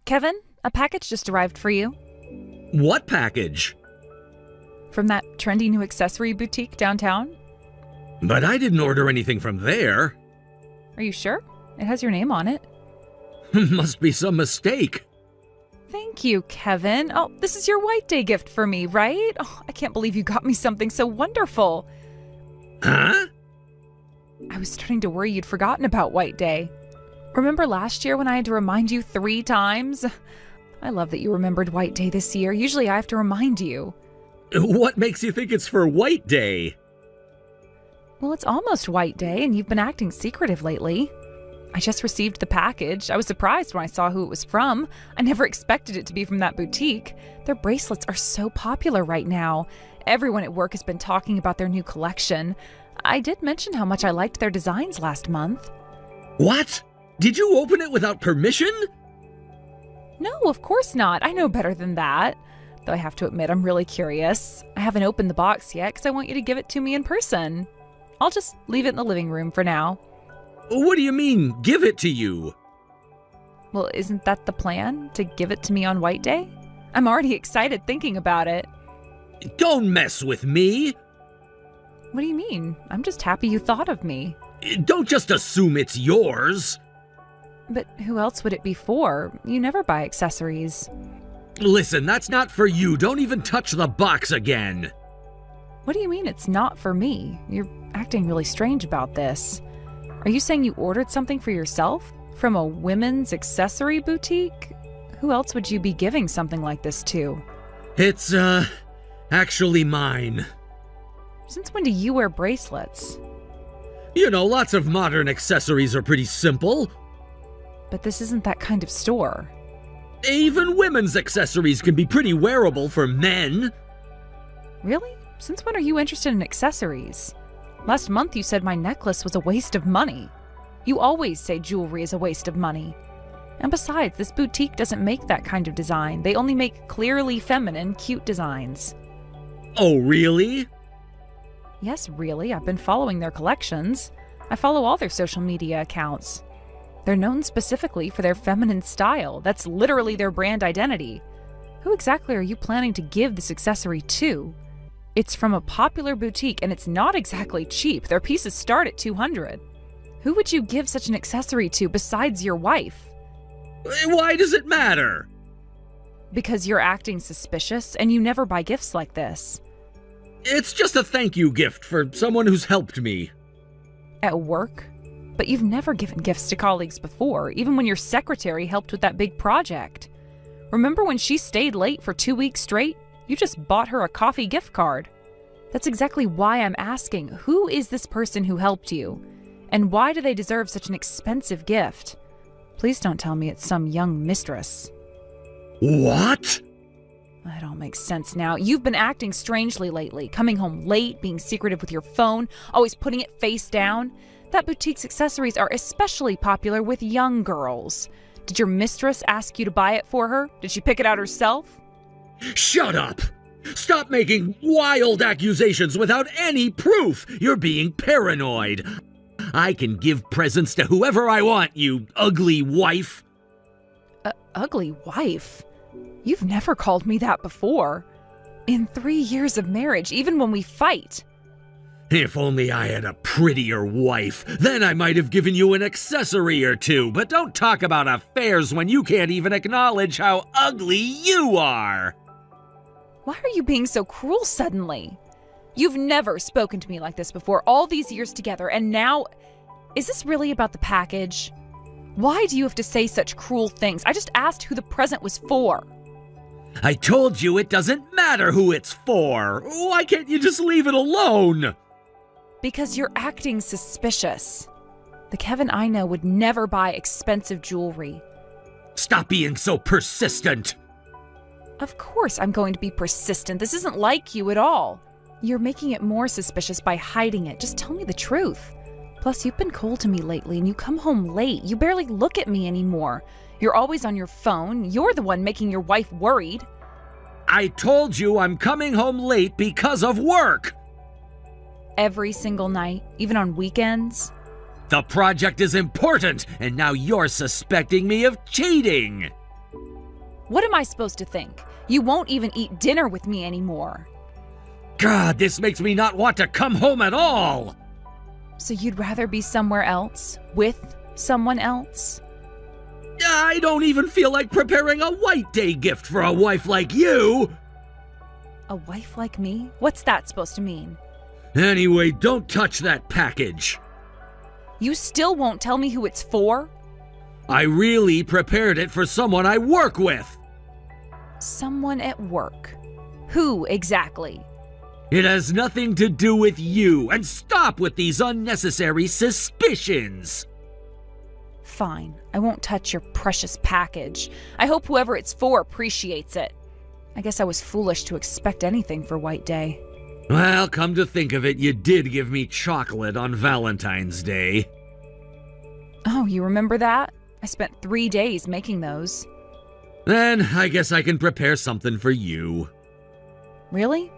Kevin, a package just arrived for you. What package? From that trendy new accessory boutique downtown. But I didn't order anything from there. Are you sure? It has your name on it. Must be some mistake. Thank you, Kevin. Oh, this is your White Day gift for me, right? Oh, I can't believe you got me something so wonderful. Huh? I was starting to worry you'd forgotten about White Day. Remember last year when I had to remind you 3 times? I love that you remembered White Day this year. Usually I have to remind you. What makes you think it's for White Day? Well, it's almost White Day, and you've been acting secretive lately. I just received the package. I was surprised when I saw who it was from. I never expected it to be from that boutique. Their bracelets are so popular right now. Everyone at work has been talking about their new collection. I did mention how much I liked their designs last month. What? Did you open it without permission? No, of course not. I know better than that. Though I have to admit, I'm really curious. I haven't opened the box yet because I want you to give it to me in person. I'll just leave it in the living room for now. What do you mean, give it to you? Well, isn't that the plan? To give it to me on White Day? I'm already excited thinking about it. Don't mess with me. What do you mean? I'm just happy you thought of me. Don't just assume it's yours. But who else would it be for? You never buy accessories. Listen, that's not for you. Don't even touch the box again. What do you mean it's not for me? You're acting really strange about this. Are you saying you ordered something for yourself? From a women's accessory boutique? Who else would you be giving something like this to? It's, actually mine. Since when do you wear bracelets? You know, lots of modern accessories are pretty simple. But this isn't that kind of store. Even women's accessories can be pretty wearable for men. Really? Since when are you interested in accessories? Last month you said my necklace was a waste of money. You always say jewelry is a waste of money. And besides, this boutique doesn't make that kind of design. They only make clearly feminine, cute designs. Oh, really? Yes, really. I've been following their collections. I follow all their social media accounts. They're known specifically for their feminine style. That's literally their brand identity. Who exactly are you planning to give this accessory to? It's from a popular boutique, and it's not exactly cheap. Their pieces start at $200. Who would you give such an accessory to besides your wife? Why does it matter? Because you're acting suspicious, and you never buy gifts like this. It's just a thank you gift for someone who's helped me. At work? But you've never given gifts to colleagues before, even when your secretary helped with that big project. Remember when she stayed late for 2 weeks straight? You just bought her a coffee gift card. That's exactly why I'm asking, who is this person who helped you? And why do they deserve such an expensive gift? Please don't tell me it's some young mistress. What? That all makes sense now. You've been acting strangely lately, coming home late, being secretive with your phone, always putting it face down. That boutique's accessories are especially popular with young girls. Did your mistress ask you to buy it for her? Did she pick it out herself? Shut up! Stop making wild accusations without any proof! You're being paranoid! I can give presents to whoever I want, you ugly wife! Ugly wife? You've never called me that before. In 3 years of marriage, even when we fight. If only I had a prettier wife, then I might have given you an accessory or two, but don't talk about affairs when you can't even acknowledge how ugly you are! Why are you being so cruel suddenly? You've never spoken to me like this before, all these years together, and now... Is this really about the package? Why do you have to say such cruel things? I just asked who the present was for. I told you it doesn't matter who it's for! Why can't you just leave it alone? Because you're acting suspicious. The Kevin I know would never buy expensive jewelry. Stop being so persistent! Of course I'm going to be persistent. This isn't like you at all. You're making it more suspicious by hiding it. Just tell me the truth. Plus, you've been cold to me lately, and you come home late. You barely look at me anymore. You're always on your phone. You're the one making your wife worried. I told you I'm coming home late because of work! Every single night, even on weekends. The project is important, and now you're suspecting me of cheating! What am I supposed to think? You won't even eat dinner with me anymore. God, this makes me not want to come home at all! So you'd rather be somewhere else, with someone else? I don't even feel like preparing a White Day gift for a wife like you! A wife like me? What's that supposed to mean? Anyway, don't touch that package. You still won't tell me who it's for? I really prepared it for someone I work with. Someone at work. Who exactly? It has nothing to do with you, and stop with these unnecessary suspicions. Fine, I won't touch your precious package. I hope whoever it's for appreciates it. I guess I was foolish to expect anything for White Day. Well, come to think of it, you did give me chocolate on Valentine's Day. Oh, you remember that? I spent 3 days making those. Then I guess I can prepare something for you. Really?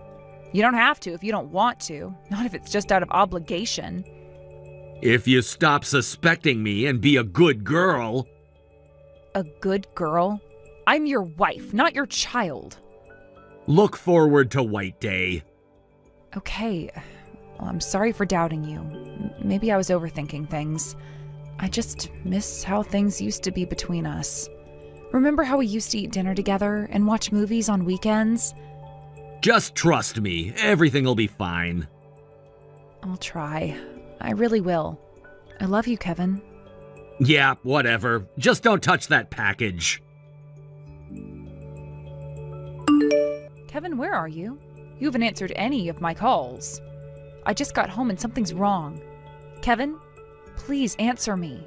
You don't have to if you don't want to. Not if it's just out of obligation. If you stop suspecting me and be a good girl. A good girl? I'm your wife, not your child. Look forward to White Day. Okay. Well, I'm sorry for doubting you. Maybe I was overthinking things. I just miss how things used to be between us. Remember how we used to eat dinner together and watch movies on weekends? Just trust me, everything will be fine. I'll try. I really will. I love you, Kevin. Yeah, whatever. Just don't touch that package. Kevin, where are you? You haven't answered any of my calls. I just got home and something's wrong. Kevin, please answer me.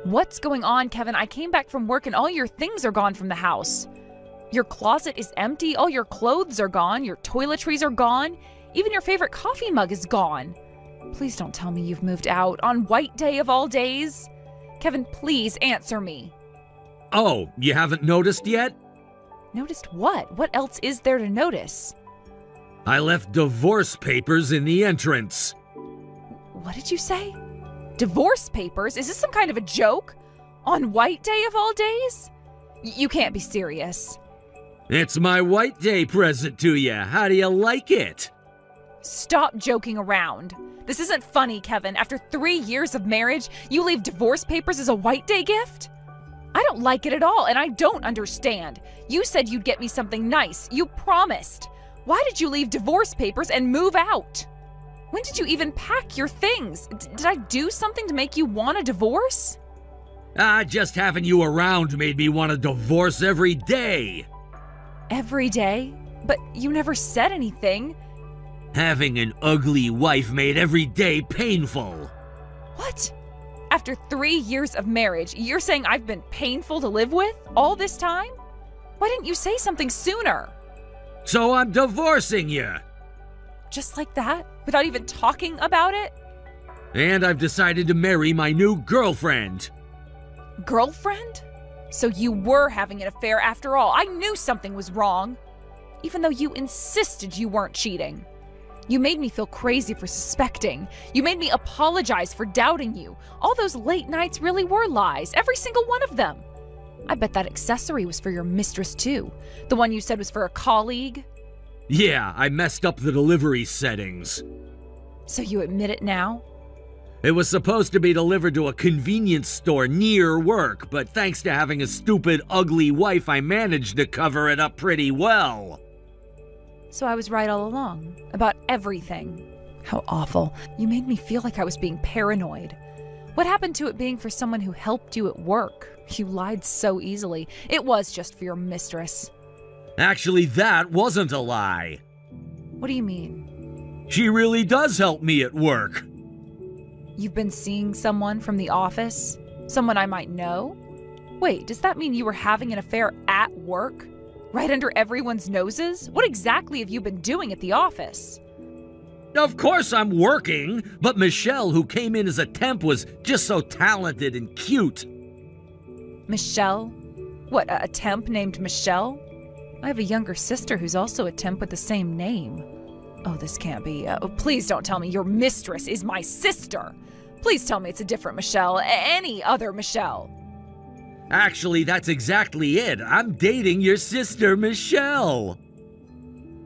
What's going on, Kevin? I came back from work and all your things are gone from the house. Your closet is empty, all your clothes are gone, your toiletries are gone, even your favorite coffee mug is gone. Please don't tell me you've moved out on White Day of all days. Kevin, please answer me. Oh, you haven't noticed yet? Noticed what? What else is there to notice? I left divorce papers in the entrance. What did you say? Divorce papers? Is this some kind of a joke? On White Day of all days? You can't be serious. It's my White Day present to you. How do you like it? Stop joking around. This isn't funny, Kevin. After 3 years of marriage, you leave divorce papers as a White Day gift? I don't like it at all, and I don't understand. You said you'd get me something nice. You promised. Why did you leave divorce papers and move out? When did you even pack your things? Did I do something to make you want a divorce? Just having you around made me want a divorce every day. Every day? But you never said anything. Having an ugly wife made every day painful. What? After 3 years of marriage, you're saying I've been painful to live with all this time? Why didn't you say something sooner? So I'm divorcing you. Just like that? Without even talking about it? And I've decided to marry my new girlfriend. Girlfriend? So you were having an affair after all. I knew something was wrong. Even though you insisted you weren't cheating. You made me feel crazy for suspecting. You made me apologize for doubting you. All those late nights really were lies, every single one of them. I bet that accessory was for your mistress too. The one you said was for a colleague. Yeah, I messed up the delivery settings. So you admit it now? It was supposed to be delivered to a convenience store near work, but thanks to having a stupid, ugly wife, I managed to cover it up pretty well. So I was right all along, about everything. How awful. You made me feel like I was being paranoid. What happened to it being for someone who helped you at work? You lied so easily. It was just for your mistress. Actually, that wasn't a lie. What do you mean? She really does help me at work. You've been seeing someone from the office? Someone I might know? Wait, does that mean you were having an affair at work? Right under everyone's noses? What exactly have you been doing at the office? Of course I'm working, but Michelle, who came in as a temp, was just so talented and cute. Michelle? What, a temp named Michelle? I have a younger sister who's also a temp with the same name. Oh, this can't be. Please don't tell me your mistress is my sister. Please tell me it's a different Michelle, any other Michelle. Actually, that's exactly it. I'm dating your sister, Michelle.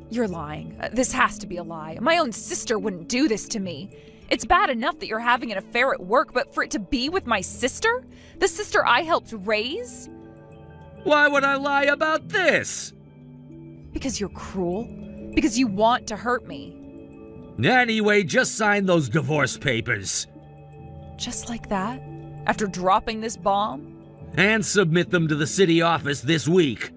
You're lying. This has to be a lie. My own sister wouldn't do this to me. It's bad enough that you're having an affair at work, but for it to be with my sister? The sister I helped raise? Why would I lie about this? Because you're cruel? Because you want to hurt me? Anyway, just sign those divorce papers. Just like that? After dropping this bomb? And submit them to the city office this week.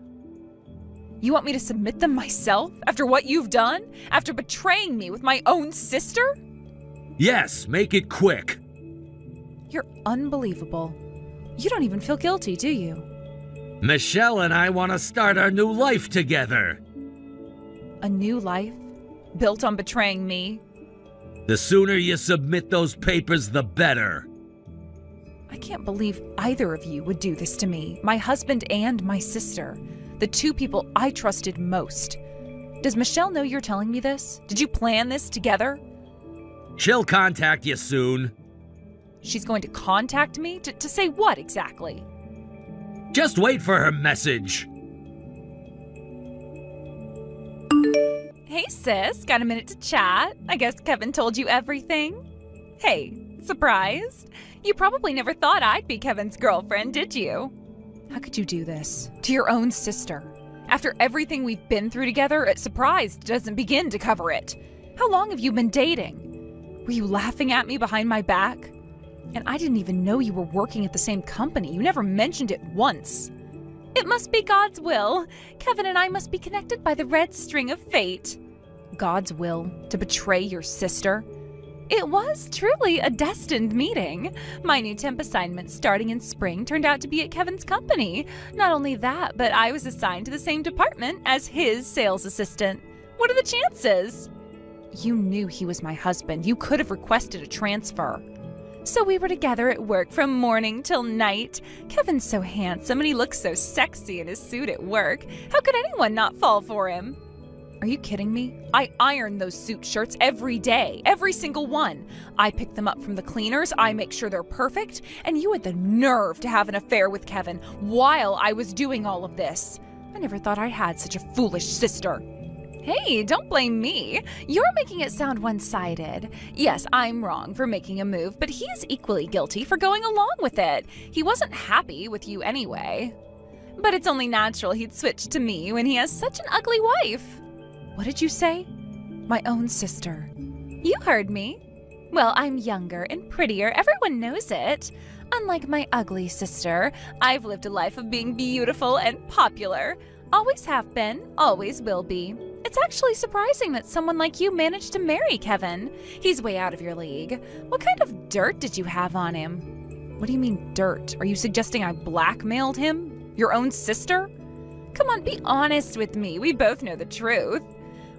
You want me to submit them myself? After what you've done? After betraying me with my own sister? Yes, make it quick. You're unbelievable. You don't even feel guilty, do you? Michelle and I want to start our new life together. A new life? Built on betraying me? The sooner you submit those papers, the better. I can't believe either of you would do this to me, my husband and my sister, the two people I trusted most. Does Michelle know you're telling me this? Did you plan this together? She'll contact you soon. She's going to contact me? To say what exactly? Just wait for her message. Hey sis, got a minute to chat? I guess Kevin told you everything? Hey, surprised? You probably never thought I'd be Kevin's girlfriend, did you? How could you do this? To your own sister? After everything we've been through together, surprised doesn't begin to cover it. How long have you been dating? Were you laughing at me behind my back? And I didn't even know you were working at the same company. You never mentioned it once. It must be God's will. Kevin and I must be connected by the red string of fate. God's will to betray your sister? It was truly a destined meeting. My new temp assignment starting in spring turned out to be at Kevin's company. Not only that, but I was assigned to the same department as his sales assistant. What are the chances? You knew he was my husband. You could have requested a transfer. So we were together at work from morning till night. Kevin's so handsome and he looks so sexy in his suit at work. How could anyone not fall for him? Are you kidding me? I iron those suit shirts every day, every single one. I pick them up from the cleaners, I make sure they're perfect, and you had the nerve to have an affair with Kevin while I was doing all of this. I never thought I had such a foolish sister. Hey, don't blame me. You're making it sound one-sided. Yes, I'm wrong for making a move, but he's equally guilty for going along with it. He wasn't happy with you anyway. But it's only natural he'd switch to me when he has such an ugly wife. What did you say? My own sister. You heard me. Well, I'm younger and prettier. Everyone knows it. Unlike my ugly sister, I've lived a life of being beautiful and popular. Always have been, always will be. It's actually surprising that someone like you managed to marry Kevin. He's way out of your league. What kind of dirt did you have on him? What do you mean, dirt? Are you suggesting I blackmailed him? Your own sister? Come on, be honest with me. We both know the truth.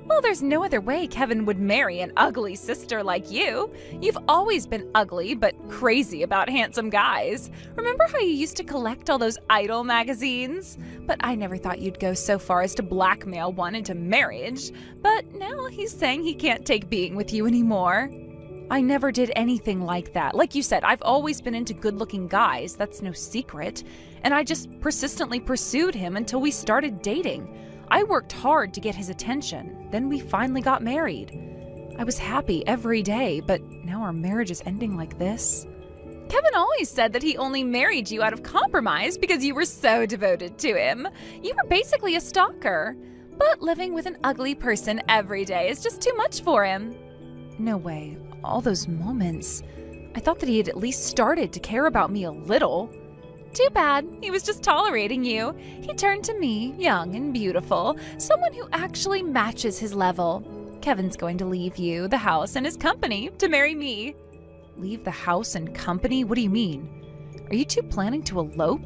Well, there's no other way Kevin would marry an ugly sister like you. You've always been ugly, but crazy about handsome guys. Remember how you used to collect all those Idol magazines? But I never thought you'd go so far as to blackmail one into marriage. But now he's saying he can't take being with you anymore. I never did anything like that. Like you said, I've always been into good-looking guys. That's no secret. And I just persistently pursued him until we started dating. I worked hard to get his attention. Then we finally got married. I was happy every day, but now our marriage is ending like this. Kevin always said that he only married you out of compromise because you were so devoted to him. You were basically a stalker. But living with an ugly person every day is just too much for him. No way. All those moments. I thought that he had at least started to care about me a little. Too bad. He was just tolerating you. He turned to me, young and beautiful, someone who actually matches his level. Kevin's going to leave you, the house, and his company to marry me. Leave the house and company? What do you mean? Are you two planning to elope?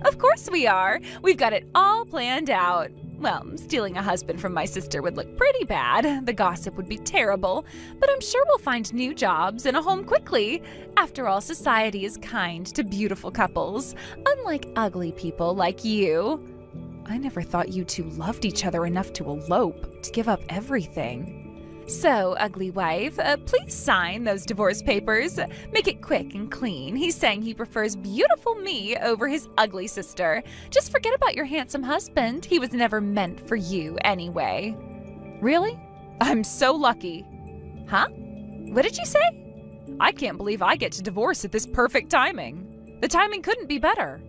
Of course we are. We've got it all planned out. Well, stealing a husband from my sister would look pretty bad. The gossip would be terrible. But I'm sure we'll find new jobs and a home quickly. After all, society is kind to beautiful couples, unlike ugly people like you. I never thought you two loved each other enough to elope, to give up everything. So, ugly wife, please sign those divorce papers. Make it quick and clean. He's saying he prefers beautiful me over his ugly sister. Just forget about your handsome husband. He was never meant for you anyway. Really? I'm so lucky. Huh? What did you say? I can't believe I get to divorce at this perfect timing. The timing couldn't be better.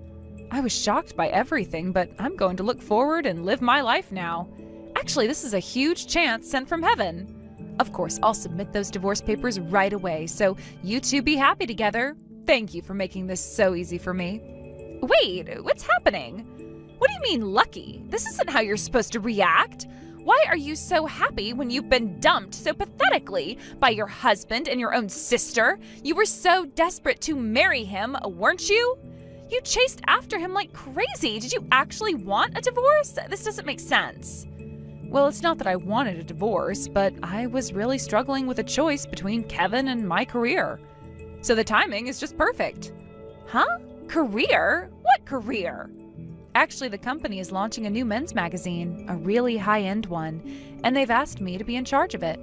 I was shocked by everything, but I'm going to look forward and live my life now. Actually, this is a huge chance sent from heaven. Of course, I'll submit those divorce papers right away, so you two be happy together. Thank you for making this so easy for me. Wait, what's happening? What do you mean lucky? This isn't how you're supposed to react. Why are you so happy when you've been dumped so pathetically by your husband and your own sister? You were so desperate to marry him, weren't you? You chased after him like crazy. Did you actually want a divorce? This doesn't make sense. Well, it's not that I wanted a divorce, but I was really struggling with a choice between Kevin and my career. So the timing is just perfect. Huh? Career? What career? Actually, the company is launching a new men's magazine, a really high-end one, and they've asked me to be in charge of it.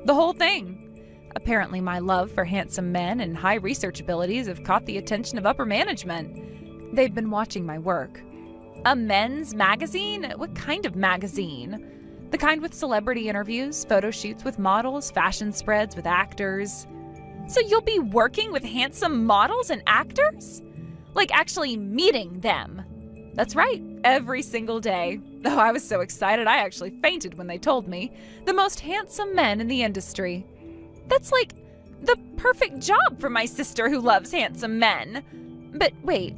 The whole thing. Apparently, my love for handsome men and high research abilities have caught the attention of upper management. They've been watching my work. A men's magazine? What kind of magazine? The kind with celebrity interviews, photo shoots with models, fashion spreads with actors. So you'll be working with handsome models and actors? Like actually meeting them? That's right, every single day. Oh, I was so excited I actually fainted when they told me. The most handsome men in the industry. That's like the perfect job for my sister who loves handsome men. But wait.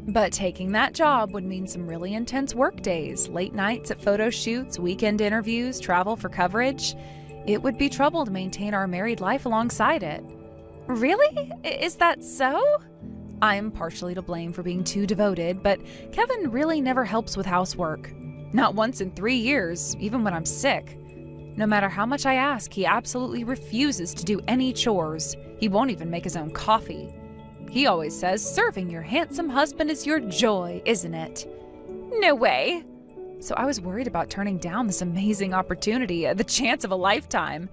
But taking that job would mean some really intense work days, late nights at photo shoots, weekend interviews, travel for coverage. It would be trouble to maintain our married life alongside it. Really? Is that so? I'm partially to blame for being too devoted, but Kevin really never helps with housework. Not once in 3 years, even when I'm sick. No matter how much I ask, he absolutely refuses to do any chores. He won't even make his own coffee. He always says, serving your handsome husband is your joy, isn't it? No way. So I was worried about turning down this amazing opportunity, the chance of a lifetime.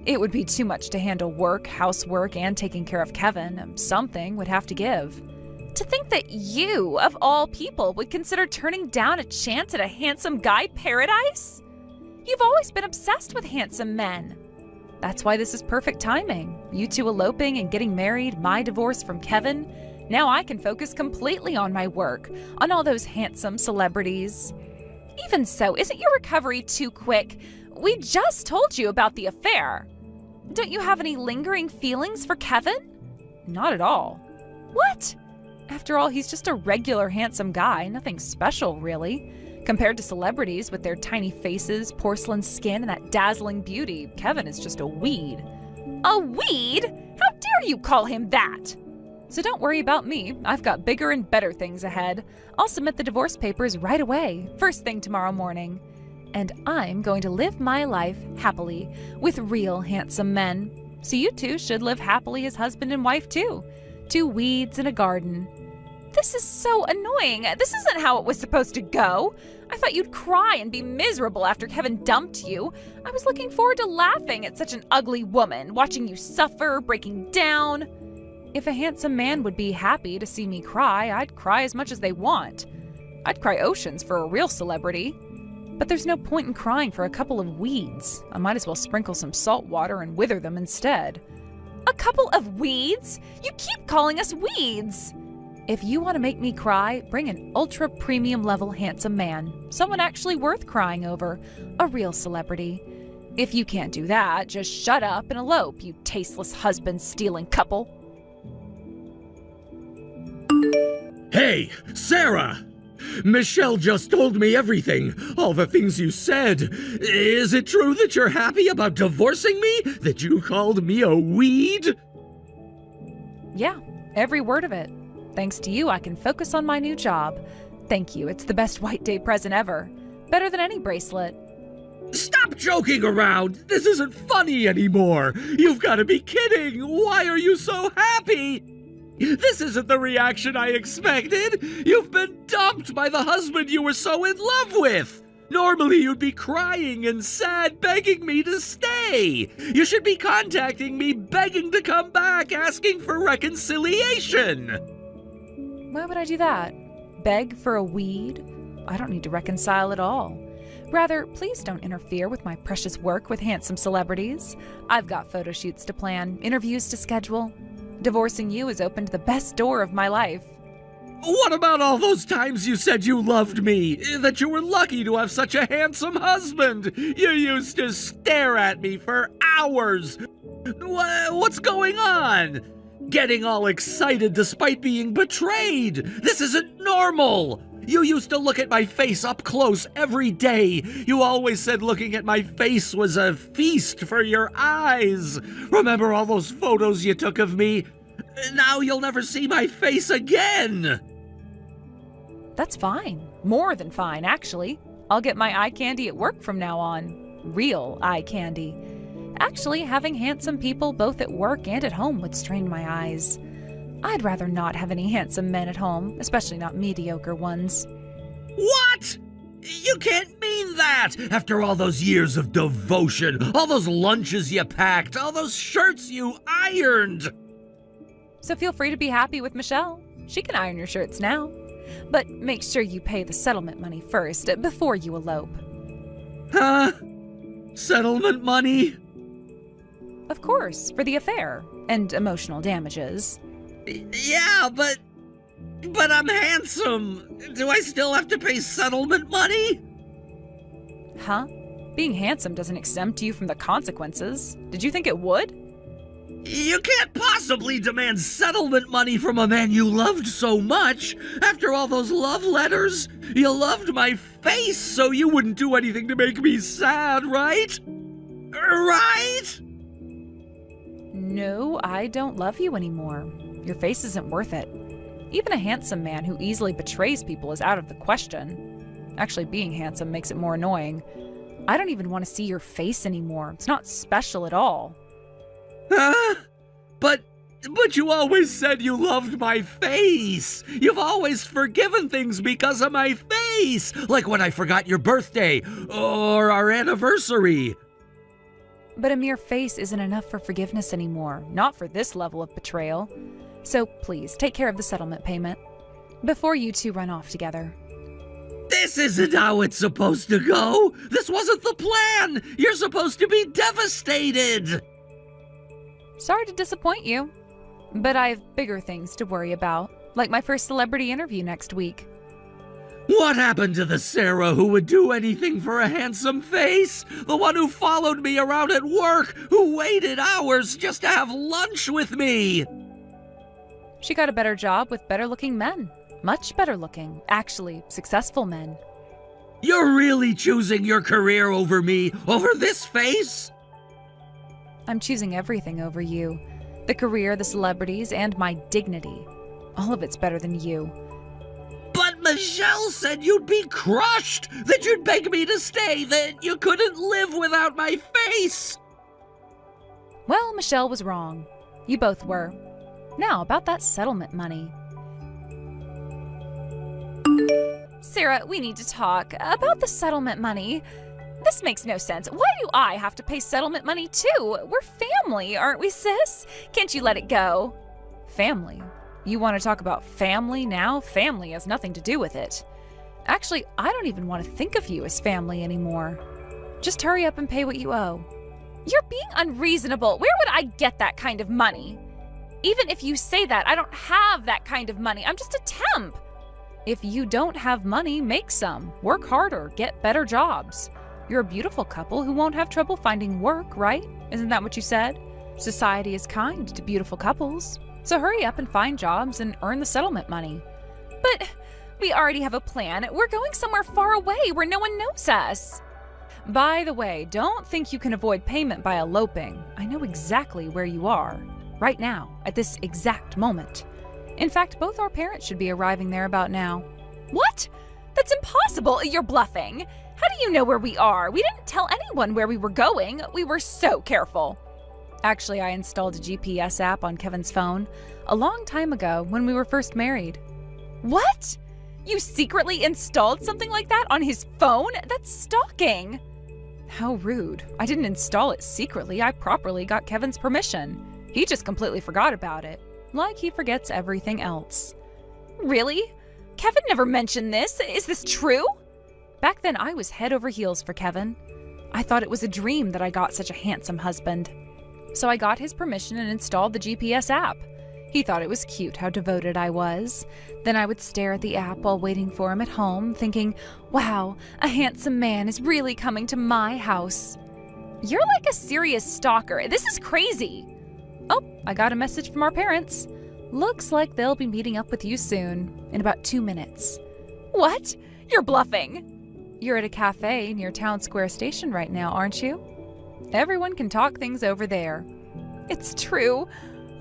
It would be too much to handle work, housework, and taking care of Kevin. Something would have to give. To think that you, of all people, would consider turning down a chance at a handsome guy paradise? You've always been obsessed with handsome men. That's why this is perfect timing. You two eloping and getting married, my divorce from Kevin. Now I can focus completely on my work, on all those handsome celebrities. Even so, isn't your recovery too quick? We just told you about the affair. Don't you have any lingering feelings for Kevin? Not at all. What? After all, he's just a regular handsome guy, nothing special really. Compared to celebrities with their tiny faces, porcelain skin, and that dazzling beauty, Kevin is just a weed. A weed? How dare you call him that? So don't worry about me. I've got bigger and better things ahead. I'll submit the divorce papers right away, first thing tomorrow morning. And I'm going to live my life happily with real handsome men. So you two should live happily as husband and wife too. 2 weeds in a garden. This is so annoying. This isn't how it was supposed to go. I thought you'd cry and be miserable after Kevin dumped you. I was looking forward to laughing at such an ugly woman, watching you suffer, breaking down. If a handsome man would be happy to see me cry, I'd cry as much as they want. I'd cry oceans for a real celebrity. But there's no point in crying for a couple of weeds. I might as well sprinkle some salt water and wither them instead. A couple of weeds? You keep calling us weeds! If you want to make me cry, bring an ultra premium level handsome man. Someone actually worth crying over. A real celebrity. If you can't do that, just shut up and elope, you tasteless husband-stealing couple. Hey, Sarah! Michelle just told me everything, all the things you said. Is it true that you're happy about divorcing me? That you called me a weed? Yeah, every word of it. Thanks to you, I can focus on my new job. Thank you, it's the best White Day present ever. Better than any bracelet. Stop joking around! This isn't funny anymore! You've got to be kidding! Why are you so happy? This isn't the reaction I expected! You've been dumped by the husband you were so in love with! Normally you'd be crying and sad, begging me to stay. You should be contacting me, begging to come back, asking for reconciliation. Why would I do that? Beg for a weed? I don't need to reconcile at all. Rather, please don't interfere with my precious work with handsome celebrities. I've got photo shoots to plan, interviews to schedule. Divorcing you has opened the best door of my life. What about all those times you said you loved me? That you were lucky to have such a handsome husband? You used to stare at me for hours. What's going on? Getting all excited despite being betrayed. This isn't normal. You used to look at my face up close every day. You always said looking at my face was a feast for your eyes. Remember all those photos you took of me? Now you'll never see my face again. That's fine. More than fine, actually. I'll get my eye candy at work from now on. Real eye candy. Actually, having handsome people both at work and at home would strain my eyes. I'd rather not have any handsome men at home, especially not mediocre ones. What? You can't mean that! After all those years of devotion, all those lunches you packed, all those shirts you ironed! So feel free to be happy with Michelle. She can iron your shirts now. But make sure you pay the settlement money first, before you elope. Huh? Settlement money? Of course, for the affair and emotional damages. Yeah, but I'm handsome. Do I still have to pay settlement money? Huh? Being handsome doesn't exempt you from the consequences. Did you think it would? You can't possibly demand settlement money from a man you loved so much. After all those love letters, you loved my face so you wouldn't do anything to make me sad, right? Right? No, I don't love you anymore. Your face isn't worth it. Even a handsome man who easily betrays people is out of the question. Actually, being handsome makes it more annoying. I don't even want to see your face anymore. It's not special at all. Huh? But you always said you loved my face. You've always forgiven things because of my face. Like when I forgot your birthday or our anniversary. But a mere face isn't enough for forgiveness anymore. Not for this level of betrayal. So please, take care of the settlement payment before you two run off together. This isn't how it's supposed to go. This wasn't the plan. You're supposed to be devastated. Sorry to disappoint you, but I have bigger things to worry about, like my first celebrity interview next week. What happened to the Sarah who would do anything for a handsome face? The one who followed me around at work, who waited hours just to have lunch with me? She got a better job with better-looking men. Much better-looking, actually, successful men. You're really choosing your career over me, over this face? I'm choosing everything over you. The career, the celebrities, and my dignity. All of it's better than you. But Michelle said you'd be crushed, that you'd beg me to stay, that you couldn't live without my face. Well, Michelle was wrong. You both were. Now, about that settlement money. Sarah, we need to talk about the settlement money. This makes no sense. Why do I have to pay settlement money too? We're family, aren't we, sis? Can't you let it go? Family? You want to talk about family now? Family has nothing to do with it. Actually, I don't even want to think of you as family anymore. Just hurry up and pay what you owe. You're being unreasonable. Where would I get that kind of money? Even if you say that, I don't have that kind of money. I'm just a temp. If you don't have money, make some. Work harder. Get better jobs. You're a beautiful couple who won't have trouble finding work, right? Isn't that what you said? Society is kind to beautiful couples. So hurry up and find jobs and earn the settlement money. But we already have a plan. We're going somewhere far away where no one knows us. By the way, don't think you can avoid payment by eloping. I know exactly where you are. Right now, at this exact moment. In fact, both our parents should be arriving there about now. What? That's impossible. You're bluffing. How do you know where we are? We didn't tell anyone where we were going. We were so careful. Actually, I installed a GPS app on Kevin's phone a long time ago when we were first married. What? You secretly installed something like that on his phone? That's stalking! How rude. I didn't install it secretly. I properly got Kevin's permission. He just completely forgot about it, like he forgets everything else. Really? Kevin never mentioned this. Is this true? Back then, I was head over heels for Kevin. I thought it was a dream that I got such a handsome husband. So I got his permission and installed the GPS app. He thought it was cute how devoted I was. Then I would stare at the app while waiting for him at home, thinking, wow, a handsome man is really coming to my house. You're like a serious stalker. This is crazy. Oh, I got a message from our parents. Looks like they'll be meeting up with you soon, in about 2 minutes. What? You're bluffing. You're at a cafe near Town Square Station right now, aren't you? Everyone can talk things over there. It's true.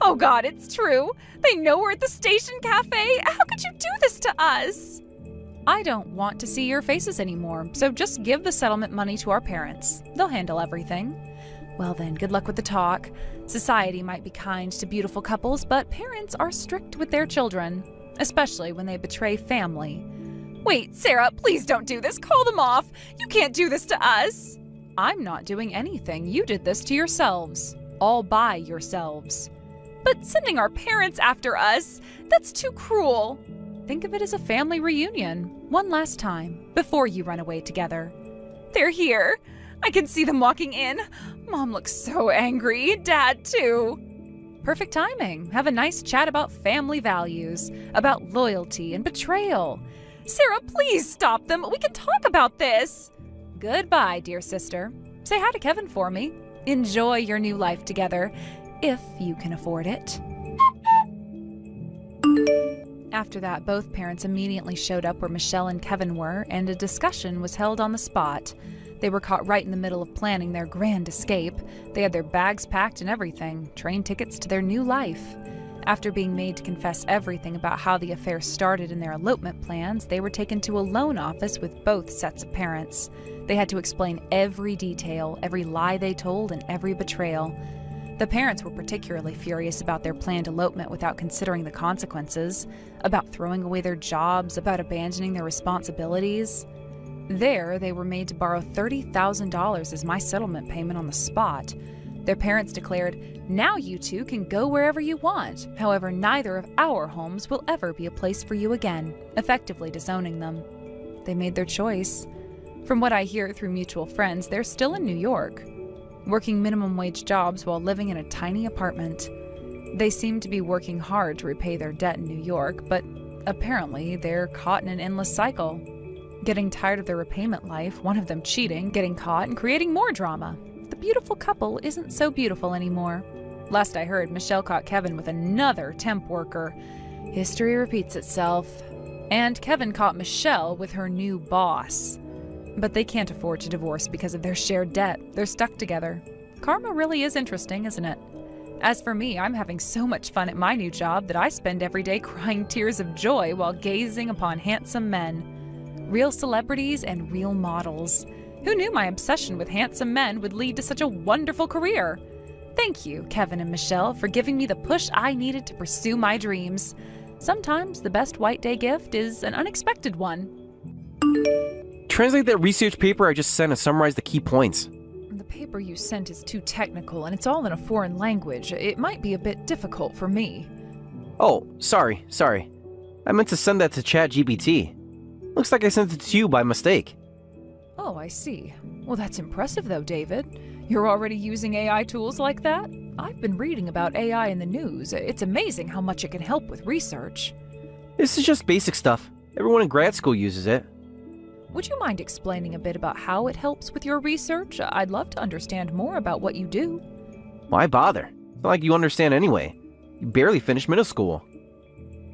Oh God, it's true. They know we're at the station cafe. How could you do this to us? I don't want to see your faces anymore, so just give the settlement money to our parents. They'll handle everything. Well then, good luck with the talk. Society might be kind to beautiful couples, but parents are strict with their children, especially when they betray family. Wait, Sarah, please don't do this. Call them off. You can't do this to us. I'm not doing anything. You did this to yourselves. All by yourselves. But sending our parents after us, that's too cruel. Think of it as a family reunion, one last time, before you run away together. They're here. I can see them walking in. Mom looks so angry. Dad, too. Perfect timing. Have a nice chat about family values, about loyalty and betrayal. Sarah, please stop them. We can talk about this. Goodbye, dear sister. Say hi to Kevin for me. Enjoy your new life together, if you can afford it. After that, both parents immediately showed up where Michelle and Kevin were, and a discussion was held on the spot. They were caught right in the middle of planning their grand escape. They had their bags packed and everything, train tickets to their new life. After being made to confess everything about how the affair started in their elopement plans, they were taken to a loan office with both sets of parents. They had to explain every detail, every lie they told, and every betrayal. The parents were particularly furious about their planned elopement without considering the consequences, about throwing away their jobs, about abandoning their responsibilities. There, they were made to borrow $30,000 as my settlement payment on the spot. Their parents declared, "Now you two can go wherever you want. However, neither of our homes will ever be a place for you again," effectively disowning them. They made their choice. From what I hear through mutual friends, they're still in New York, working minimum wage jobs while living in a tiny apartment. They seem to be working hard to repay their debt in New York, but apparently they're caught in an endless cycle. Getting tired of their repayment life, one of them cheating, getting caught, and creating more drama. The beautiful couple isn't so beautiful anymore. Last I heard, Michelle caught Kevin with another temp worker. History repeats itself. And Kevin caught Michelle with her new boss. But they can't afford to divorce because of their shared debt. They're stuck together. Karma really is interesting, isn't it? As for me, I'm having so much fun at my new job that I spend every day crying tears of joy while gazing upon handsome men. Real celebrities and real models. Who knew my obsession with handsome men would lead to such a wonderful career? Thank you, Kevin and Michelle, for giving me the push I needed to pursue my dreams. Sometimes the best White Day gift is an unexpected one. Translate that research paper I just sent and summarize the key points. The paper you sent is too technical and it's all in a foreign language. It might be a bit difficult for me. Oh, sorry. I meant to send that to ChatGPT. Looks like I sent it to you by mistake. Oh, I see. Well, that's impressive though, David. You're already using AI tools like that? I've been reading about AI in the news. It's amazing how much it can help with research. This is just basic stuff. Everyone in grad school uses it. Would you mind explaining a bit about how it helps with your research? I'd love to understand more about what you do. Why bother? It's not like you understand anyway. You barely finished middle school.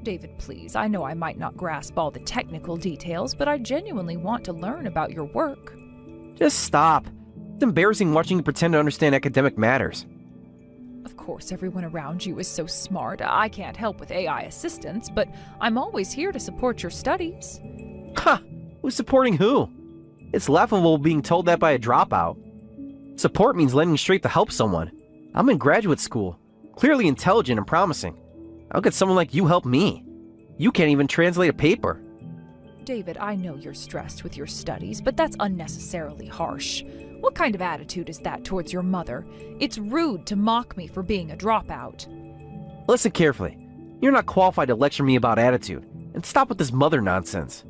David, please, I know I might not grasp all the technical details, but I genuinely want to learn about your work. Just stop. It's embarrassing watching you pretend to understand academic matters. Of course, everyone around you is so smart. I can't help with AI assistance, but I'm always here to support your studies. Ha! Who's supporting who? It's laughable being told that by a dropout. Support means lending straight to help someone. I'm in graduate school, clearly intelligent and promising. How could someone like you help me? You can't even translate a paper. David, I know you're stressed with your studies, but that's unnecessarily harsh. What kind of attitude is that towards your mother? It's rude to mock me for being a dropout. Listen carefully. You're not qualified to lecture me about attitude, and stop with this mother nonsense.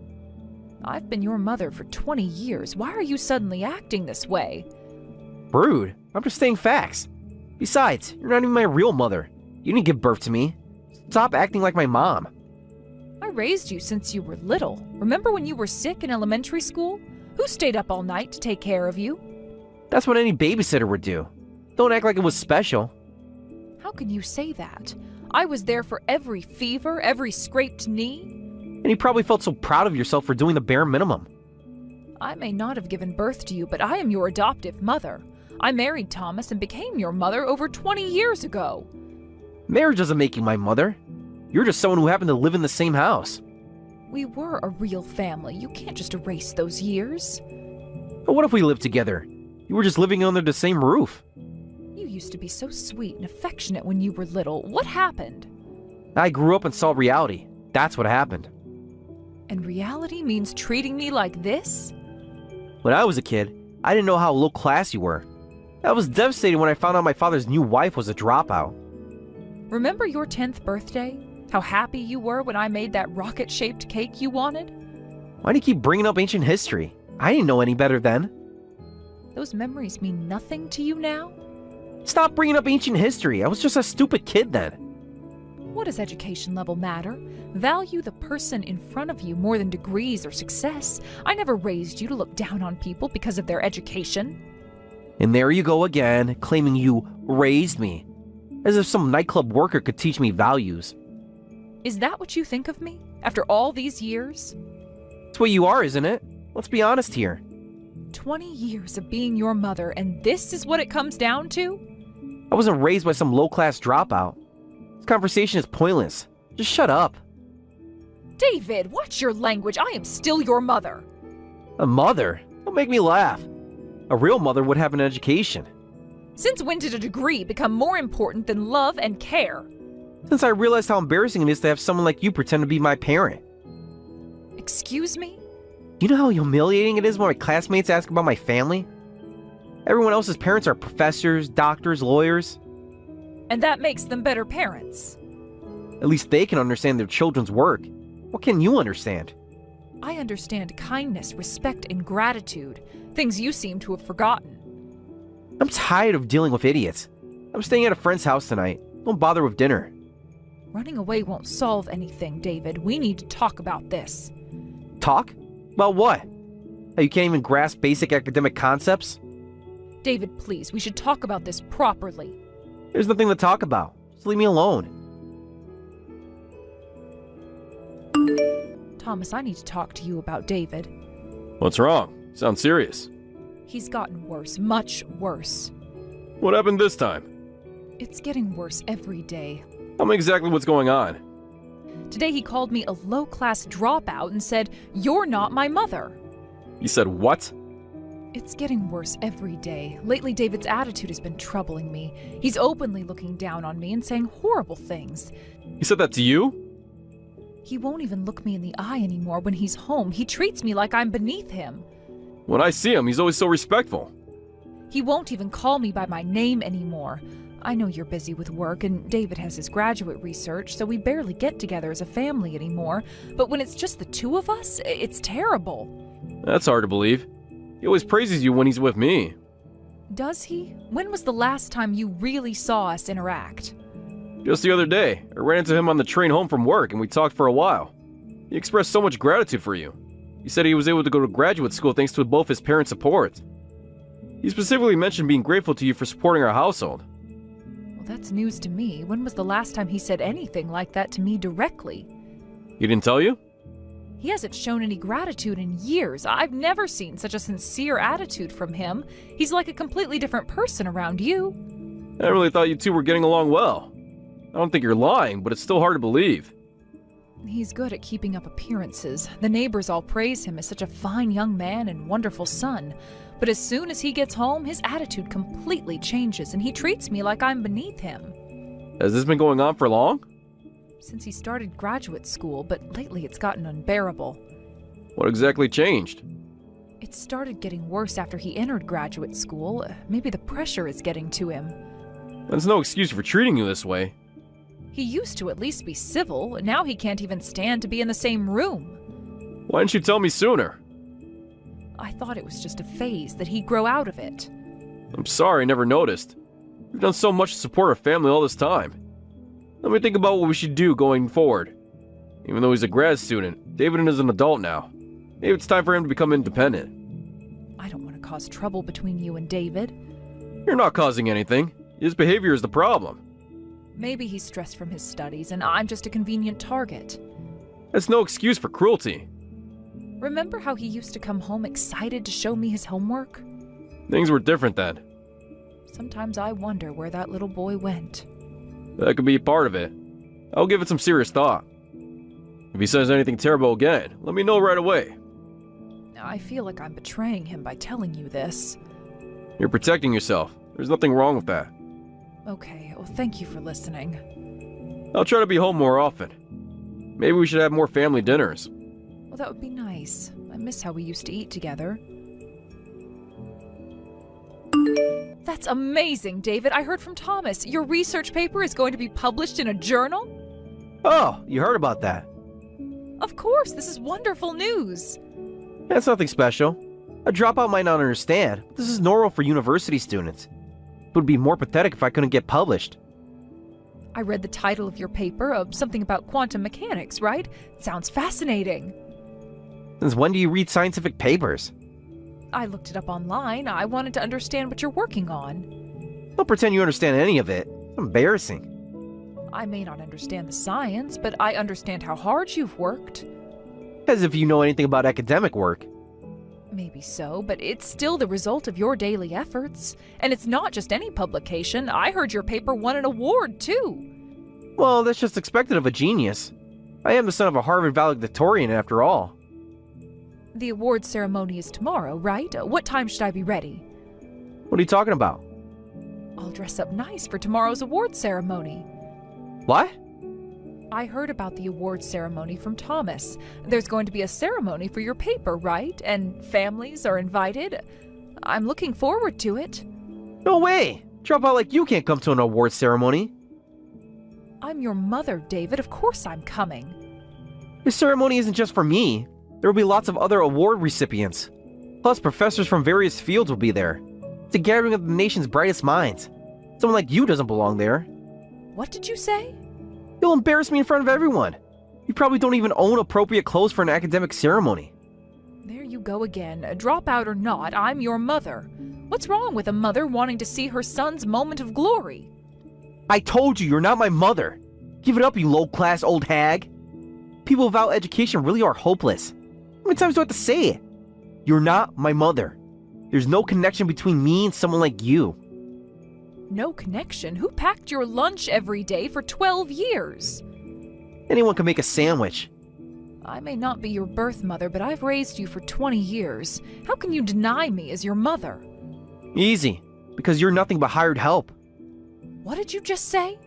I've been your mother for 20 years. Why are you suddenly acting this way? Rude. I'm just stating facts. Besides, you're not even my real mother. You didn't give birth to me. Stop acting like my mom. I raised you since you were little. Remember when you were sick in elementary school? Who stayed up all night to take care of you? That's what any babysitter would do. Don't act like it was special. How can you say that? I was there for every fever, every scraped knee. And you probably felt so proud of yourself for doing the bare minimum. I may not have given birth to you, but I am your adoptive mother. I married Thomas and became your mother over 20 years ago. Marriage doesn't make you my mother. You're just someone who happened to live in the same house. We were a real family. You can't just erase those years. But what if we lived together? You were just living under the same roof. You used to be so sweet and affectionate when you were little. What happened? I grew up and saw reality. That's what happened. And reality means treating me like this? When I was a kid, I didn't know how low class you were. I was devastated when I found out my father's new wife was a dropout. Remember your 10th birthday? How happy you were when I made that rocket-shaped cake you wanted? Why do you keep bringing up ancient history? I didn't know any better then. Those memories mean nothing to you now? Stop bringing up ancient history. I was just a stupid kid then. What does education level matter? Value the person in front of you more than degrees or success. I never raised you to look down on people because of their education. And there you go again, claiming you raised me. As if some nightclub worker could teach me values. Is that what you think of me? After all these years? That's what you are, isn't it? Let's be honest here. 20 years of being your mother, and this is what it comes down to? I wasn't raised by some low-class dropout. This conversation is pointless. Just shut up. David, watch your language. I am still your mother. A mother? Don't make me laugh. A real mother would have an education. Since when did a degree become more important than love and care? Since I realized how embarrassing it is to have someone like you pretend to be my parent. Excuse me? You know how humiliating it is when my classmates ask about my family? Everyone else's parents are professors, doctors, lawyers. And that makes them better parents. At least they can understand their children's work. What can you understand? I understand kindness, respect, and gratitude. Things you seem to have forgotten. I'm tired of dealing with idiots. I'm staying at a friend's house tonight. Don't bother with dinner. Running away won't solve anything, David. We need to talk about this. Talk? About what? How you can't even grasp basic academic concepts? David, please, we should talk about this properly. There's nothing to talk about. Just leave me alone. Thomas, I need to talk to you about David. What's wrong? Sounds serious. He's gotten worse, much worse. What happened this time? It's getting worse every day. Tell me exactly what's going on. Today he called me a low-class dropout and said, "You're not my mother." You said what? It's getting worse every day. Lately, David's attitude has been troubling me. He's openly looking down on me and saying horrible things. He said that to you? He won't even look me in the eye anymore when he's home. He treats me like I'm beneath him. When I see him, he's always so respectful. He won't even call me by my name anymore. I know you're busy with work, and David has his graduate research, so we barely get together as a family anymore. But when it's just the two of us, it's terrible. That's hard to believe. He always praises you when he's with me. Does he? When was the last time you really saw us interact? Just the other day, I ran into him on the train home from work and we talked for a while. He expressed so much gratitude for you. He said he was able to go to graduate school thanks to both his parents' support. He specifically mentioned being grateful to you for supporting our household. Well, that's news to me. When was the last time he said anything like that to me directly? He didn't tell you? He hasn't shown any gratitude in years. I've never seen such a sincere attitude from him. He's like a completely different person around you. I really thought you two were getting along well. I don't think you're lying, but it's still hard to believe. He's good at keeping up appearances. The neighbors all praise him as such a fine young man and wonderful son. But as soon as he gets home, his attitude completely changes and he treats me like I'm beneath him. Has this been going on for long? Since he started graduate school, but lately it's gotten unbearable. What exactly changed? It started getting worse after he entered graduate school. Maybe the pressure is getting to him. That's no excuse for treating you this way. He used to at least be civil. Now he can't even stand to be in the same room. Why didn't you tell me sooner? I thought it was just a phase, that he'd grow out of it. I'm sorry I never noticed. We've done so much to support our family all this time. Let me think about what we should do going forward. Even though he's a grad student, David is an adult now. Maybe it's time for him to become independent. I don't want to cause trouble between you and David. You're not causing anything. His behavior is the problem. Maybe he's stressed from his studies and I'm just a convenient target. That's no excuse for cruelty. Remember how he used to come home excited to show me his homework? Things were different then. Sometimes I wonder where that little boy went. That could be a part of it. I'll give it some serious thought. If he says anything terrible again, let me know right away. I feel like I'm betraying him by telling you this. You're protecting yourself. There's nothing wrong with that. Okay, well, thank you for listening. I'll try to be home more often. Maybe we should have more family dinners. Well, that would be nice. I miss how we used to eat together. That's amazing, David. I heard from Thomas. Your research paper is going to be published in a journal? Oh, you heard about that? Of course, this is wonderful news. That's nothing special. A dropout might not understand, but this is normal for university students. It would be more pathetic if I couldn't get published. I read the title of your paper, something about quantum mechanics, right? Sounds fascinating. Since when do you read scientific papers? I looked it up online. I wanted to understand what you're working on. Don't pretend you understand any of it. It's embarrassing. I may not understand the science, but I understand how hard you've worked. As if you know anything about academic work. Maybe so, but it's still the result of your daily efforts. And it's not just any publication. I heard your paper won an award, too. Well, that's just expected of a genius. I am the son of a Harvard valedictorian after all. The award ceremony is tomorrow, right? What time should I be ready? What are you talking about? I'll dress up nice for tomorrow's award ceremony. What? I heard about the award ceremony from Thomas. There's going to be a ceremony for your paper, right? And families are invited. I'm looking forward to it. No way! Dropout like you can't come to an award ceremony. I'm your mother, David. Of course I'm coming. This ceremony isn't just for me. There will be lots of other award recipients. Plus, professors from various fields will be there. It's a gathering of the nation's brightest minds. Someone like you doesn't belong there. What did you say? You'll embarrass me in front of everyone. You probably don't even own appropriate clothes for an academic ceremony. There you go again. Dropout or not, I'm your mother. What's wrong with a mother wanting to see her son's moment of glory? I told you, you're not my mother. Give it up, you low-class old hag. People without education really are hopeless. How many times do I have to say it? You're not my mother. There's no connection between me and someone like you. No connection? Who packed your lunch every day for 12 years? Anyone can make a sandwich. I may not be your birth mother, but I've raised you for 20 years. How can you deny me as your mother? Easy, because you're nothing but hired help. What did you just say?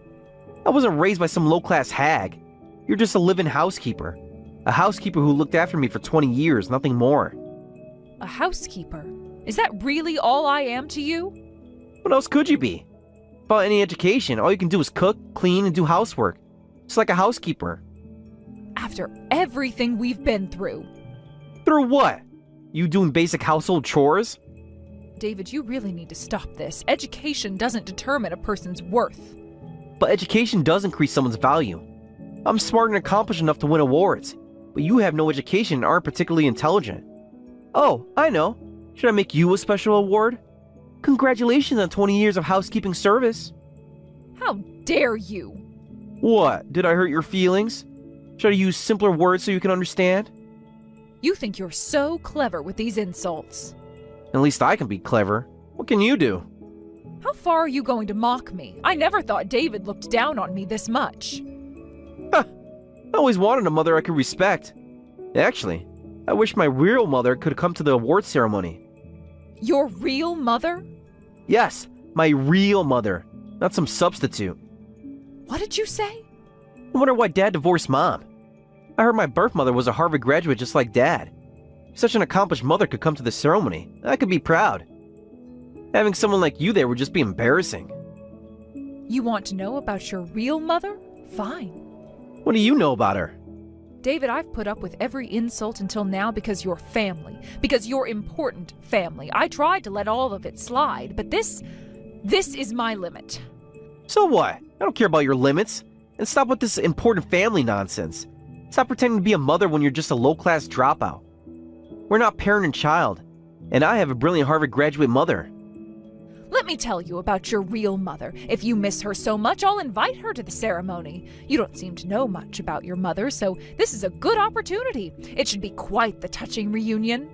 I wasn't raised by some low-class hag. You're just a live-in housekeeper. A housekeeper who looked after me for 20 years, nothing more. A housekeeper? Is that really all I am to you? What else could you be? Without any education, all you can do is cook, clean, and do housework. Just like a housekeeper. After everything we've been through. Through what? You doing basic household chores? David, you really need to stop this. Education doesn't determine a person's worth. But education does increase someone's value. I'm smart and accomplished enough to win awards, but you have no education and aren't particularly intelligent. Oh, I know. Should I make you a special award? Congratulations on 20 years of housekeeping service. How dare you? What? Did I hurt your feelings? Should I use simpler words so you can understand? You think you're so clever with these insults. At least I can be clever. What can you do? How far are you going to mock me? I never thought David looked down on me this much. I always wanted a mother I could respect. Actually, I wish my real mother could come to the award ceremony. Your real mother? Yes, my real mother, not some substitute. What did you say? I wonder why Dad divorced Mom. I heard my birth mother was a Harvard graduate just like Dad. Such an accomplished mother could come to the ceremony. I could be proud. Having someone like you there would just be embarrassing. You want to know about your real mother? Fine. What do you know about her? David, I've put up with every insult until now because you're family. Because you're important family. I tried to let all of it slide, but this is my limit. So what? I don't care about your limits. And stop with this important family nonsense. Stop pretending to be a mother when you're just a low-class dropout. We're not parent and child. And I have a brilliant Harvard graduate mother. Let me tell you about your real mother. If you miss her so much, I'll invite her to the ceremony. You don't seem to know much about your mother, so this is a good opportunity. It should be quite the touching reunion.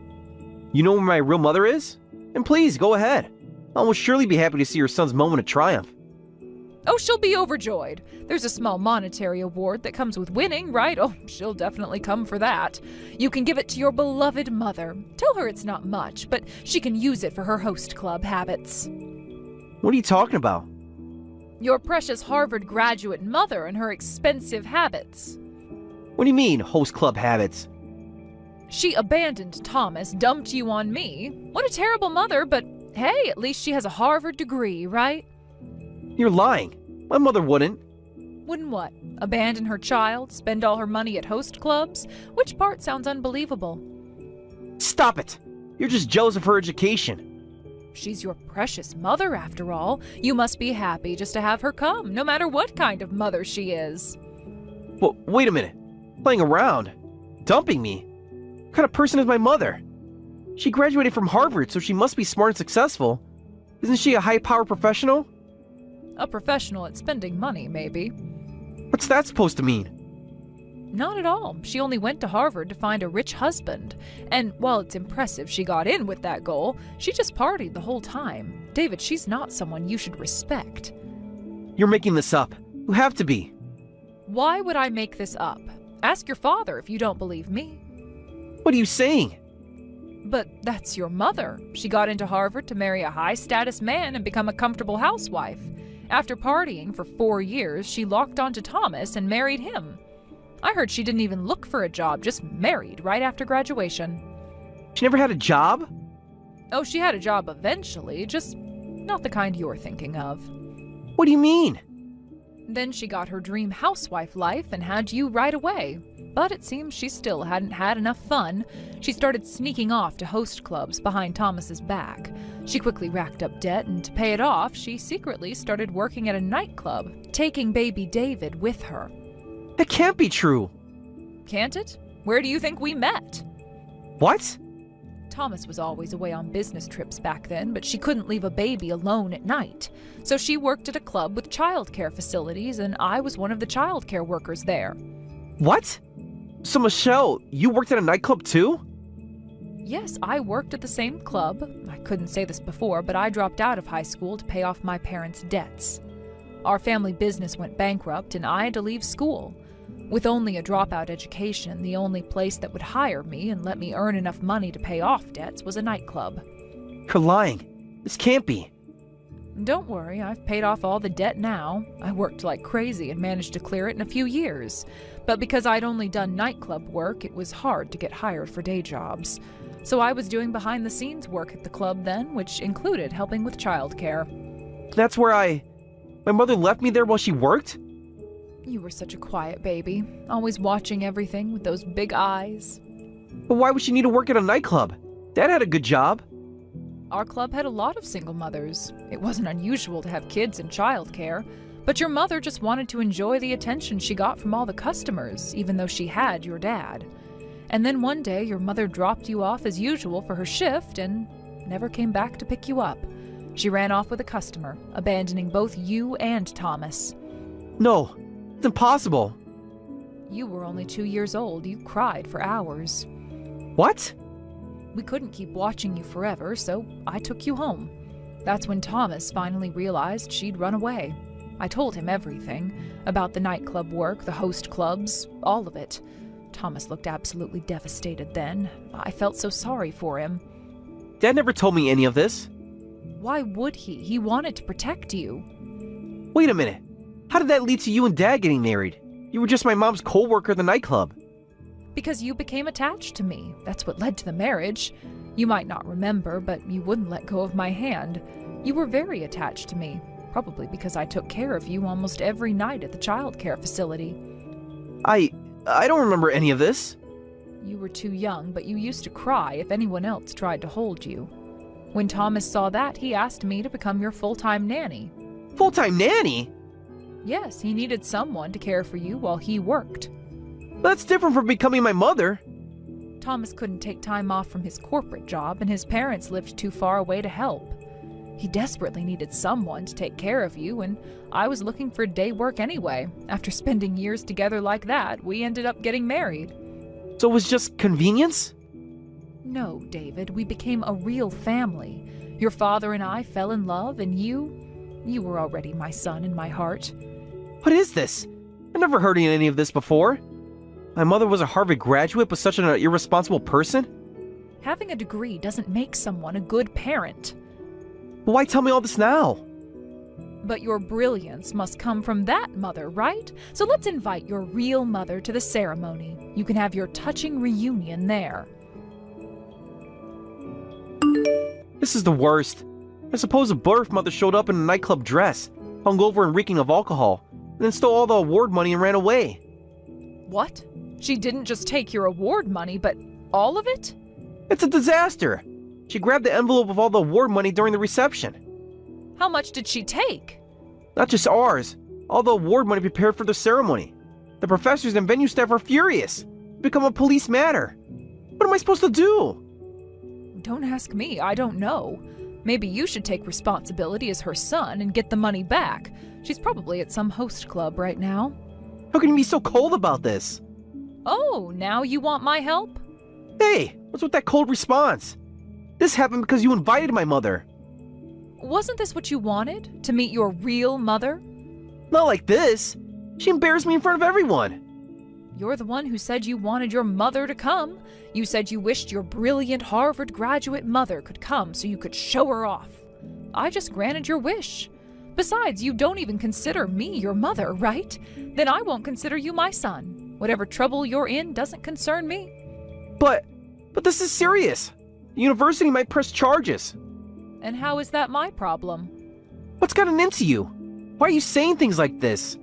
You know where my real mother is? And please, go ahead. I will surely be happy to see your son's moment of triumph. Oh, she'll be overjoyed. There's a small monetary award that comes with winning, right? Oh, she'll definitely come for that. You can give it to your beloved mother. Tell her it's not much, but she can use it for her host club habits. What are you talking about? Your precious Harvard graduate mother and her expensive habits. What do you mean, host club habits? She abandoned Thomas, dumped you on me. What a terrible mother, but hey, at least she has a Harvard degree, right? You're lying. My mother wouldn't. Wouldn't what? Abandon her child? Spend all her money at host clubs? Which part sounds unbelievable? Stop it! You're just jealous of her education. She's your precious mother, after all. You must be happy just to have her come, no matter what kind of mother she is. Well, wait a minute. Playing around? Dumping me? What kind of person is my mother? She graduated from Harvard, so she must be smart and successful. Isn't she a high-power professional? A professional at spending money, maybe. What's that supposed to mean? Not at all. She only went to Harvard to find a rich husband. And while it's impressive she got in with that goal, she just partied the whole time. David, she's not someone you should respect. You're making this up. You have to be. Why would I make this up? Ask your father if you don't believe me. What are you saying? But that's your mother. She got into Harvard to marry a high-status man and become a comfortable housewife. After partying for 4 years, she locked onto Thomas and married him. I heard she didn't even look for a job, just married right after graduation. She never had a job? Oh, she had a job eventually, just not the kind you're thinking of. What do you mean? Then she got her dream housewife life and had you right away. But it seems she still hadn't had enough fun. She started sneaking off to host clubs behind Thomas's back. She quickly racked up debt, and to pay it off, she secretly started working at a nightclub, taking baby David with her. That can't be true. Can't it? Where do you think we met? What? Thomas was always away on business trips back then, but she couldn't leave a baby alone at night. So she worked at a club with childcare facilities, and I was one of the childcare workers there. What? So Michelle, you worked at a nightclub too? Yes, I worked at the same club. I couldn't say this before, but I dropped out of high school to pay off my parents' debts. Our family business went bankrupt, and I had to leave school. With only a dropout education, the only place that would hire me and let me earn enough money to pay off debts was a nightclub. You're lying. This can't be. Don't worry, I've paid off all the debt now. I worked like crazy and managed to clear it in a few years. But because I'd only done nightclub work, it was hard to get hired for day jobs. So I was doing behind-the-scenes work at the club then, which included helping with childcare. That's where my mother left me there while she worked? You were such a quiet baby, always watching everything with those big eyes. But why would she need to work at a nightclub? Dad had a good job. Our club had a lot of single mothers. It wasn't unusual to have kids in childcare, but your mother just wanted to enjoy the attention she got from all the customers, even though she had your dad. And then one day your mother dropped you off as usual for her shift and never came back to pick you up. She ran off with a customer, abandoning both you and Thomas. No, it's impossible. You were only 2 years old. You cried for hours. What? We couldn't keep watching you forever, so I took you home. That's when Thomas finally realized she'd run away. I told him everything, about the nightclub work, the host clubs, all of it. Thomas looked absolutely devastated then. I felt so sorry for him. Dad never told me any of this. Why would he? He wanted to protect you. Wait a minute. How did that lead to you and Dad getting married? You were just my mom's co-worker at the nightclub. Because you became attached to me. That's what led to the marriage. You might not remember, but you wouldn't let go of my hand. You were very attached to me, probably because I took care of you almost every night at the child care facility. I don't remember any of this. You were too young, but you used to cry if anyone else tried to hold you. When Thomas saw that, he asked me to become your full-time nanny. Full-time nanny? Yes, he needed someone to care for you while he worked. That's different from becoming my mother. Thomas couldn't take time off from his corporate job, and his parents lived too far away to help. He desperately needed someone to take care of you, and I was looking for day work anyway. After spending years together like that, we ended up getting married. So it was just convenience? No, David, we became a real family. Your father and I fell in love, and you were already my son in my heart. What is this? I never heard of any of this before. My mother was a Harvard graduate, but such an irresponsible person? Having a degree doesn't make someone a good parent. But why tell me all this now? But your brilliance must come from that mother, right? So let's invite your real mother to the ceremony. You can have your touching reunion there. This is the worst. I suppose a birth mother showed up in a nightclub dress, hungover and reeking of alcohol, and then stole all the award money and ran away. What? She didn't just take your award money, but all of it? It's a disaster. She grabbed the envelope of all the award money during the reception. How much did she take? Not just ours. All the award money prepared for the ceremony. The professors and venue staff are furious. It's become a police matter. What am I supposed to do? Don't ask me, I don't know. Maybe you should take responsibility as her son and get the money back. She's probably at some host club right now. How can you be so cold about this? Oh, now you want my help? Hey, what's with that cold response? This happened because you invited my mother. Wasn't this what you wanted? To meet your real mother? Not like this. She embarrassed me in front of everyone. You're the one who said you wanted your mother to come. You said you wished your brilliant Harvard graduate mother could come so you could show her off. I just granted your wish. Besides, you don't even consider me your mother, right? Then I won't consider you my son. Whatever trouble you're in doesn't concern me. But this is serious. The university might press charges. And how is that my problem? What's gotten into you? Why are you saying things like this?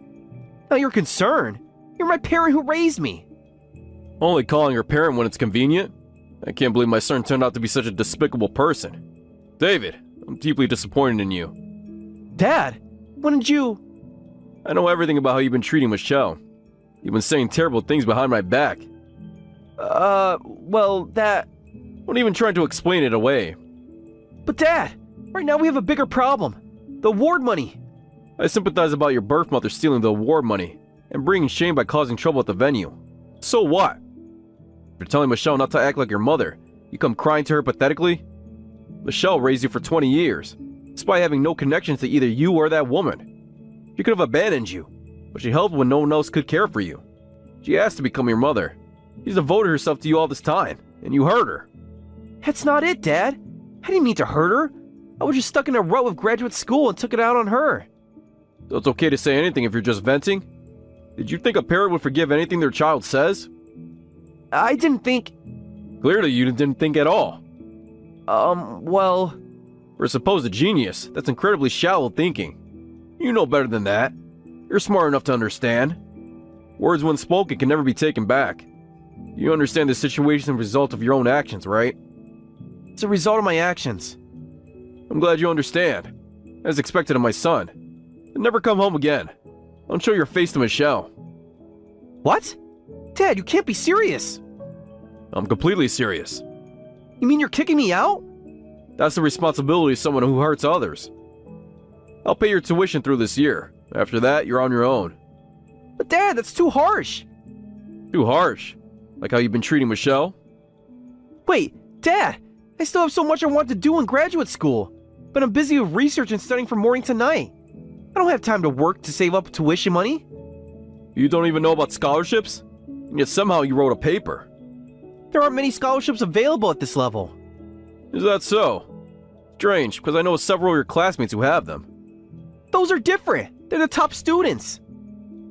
Now you're concerned. You're my parent who raised me. Only calling her parent when it's convenient? I can't believe my son turned out to be such a despicable person. David, I'm deeply disappointed in you. Dad, when did you... I know everything about how you've been treating Michelle. You've been saying terrible things behind my back. Well, that... Don't even try to explain it away. But Dad, right now we have a bigger problem. The award money. I sympathize about your birth mother stealing the award money and bringing shame by causing trouble at the venue. So what? You're telling Michelle not to act like your mother. You come crying to her pathetically? Michelle raised you for 20 years, despite having no connections to either you or that woman. She could have abandoned you, but she helped when no one else could care for you. She asked to become your mother. She's devoted herself to you all this time, and you hurt her. That's not it, Dad. I didn't mean to hurt her. I was just stuck in a rut with graduate school and took it out on her. So it's okay to say anything if you're just venting? Did you think a parent would forgive anything their child says? I didn't think... Clearly you didn't think at all. Well... For a supposed genius, that's incredibly shallow thinking. You know better than that. You're smart enough to understand. Words when spoken can never be taken back. You understand the situation as a result of your own actions, right? It's a result of my actions. I'm glad you understand. As expected of my son. And never come home again. Don't show your face to Michelle. What? Dad, you can't be serious. I'm completely serious. You mean you're kicking me out? That's the responsibility of someone who hurts others. I'll pay your tuition through this year. After that, you're on your own. But Dad, that's too harsh. Too harsh? Like how you've been treating Michelle? Wait, Dad, I still have so much I want to do in graduate school. But I'm busy with research and studying from morning to night. I don't have time to work to save up tuition money. You don't even know about scholarships? And yet somehow you wrote a paper. There aren't many scholarships available at this level. Is that so? Strange, because I know several of your classmates who have them. Those are different. They're the top students.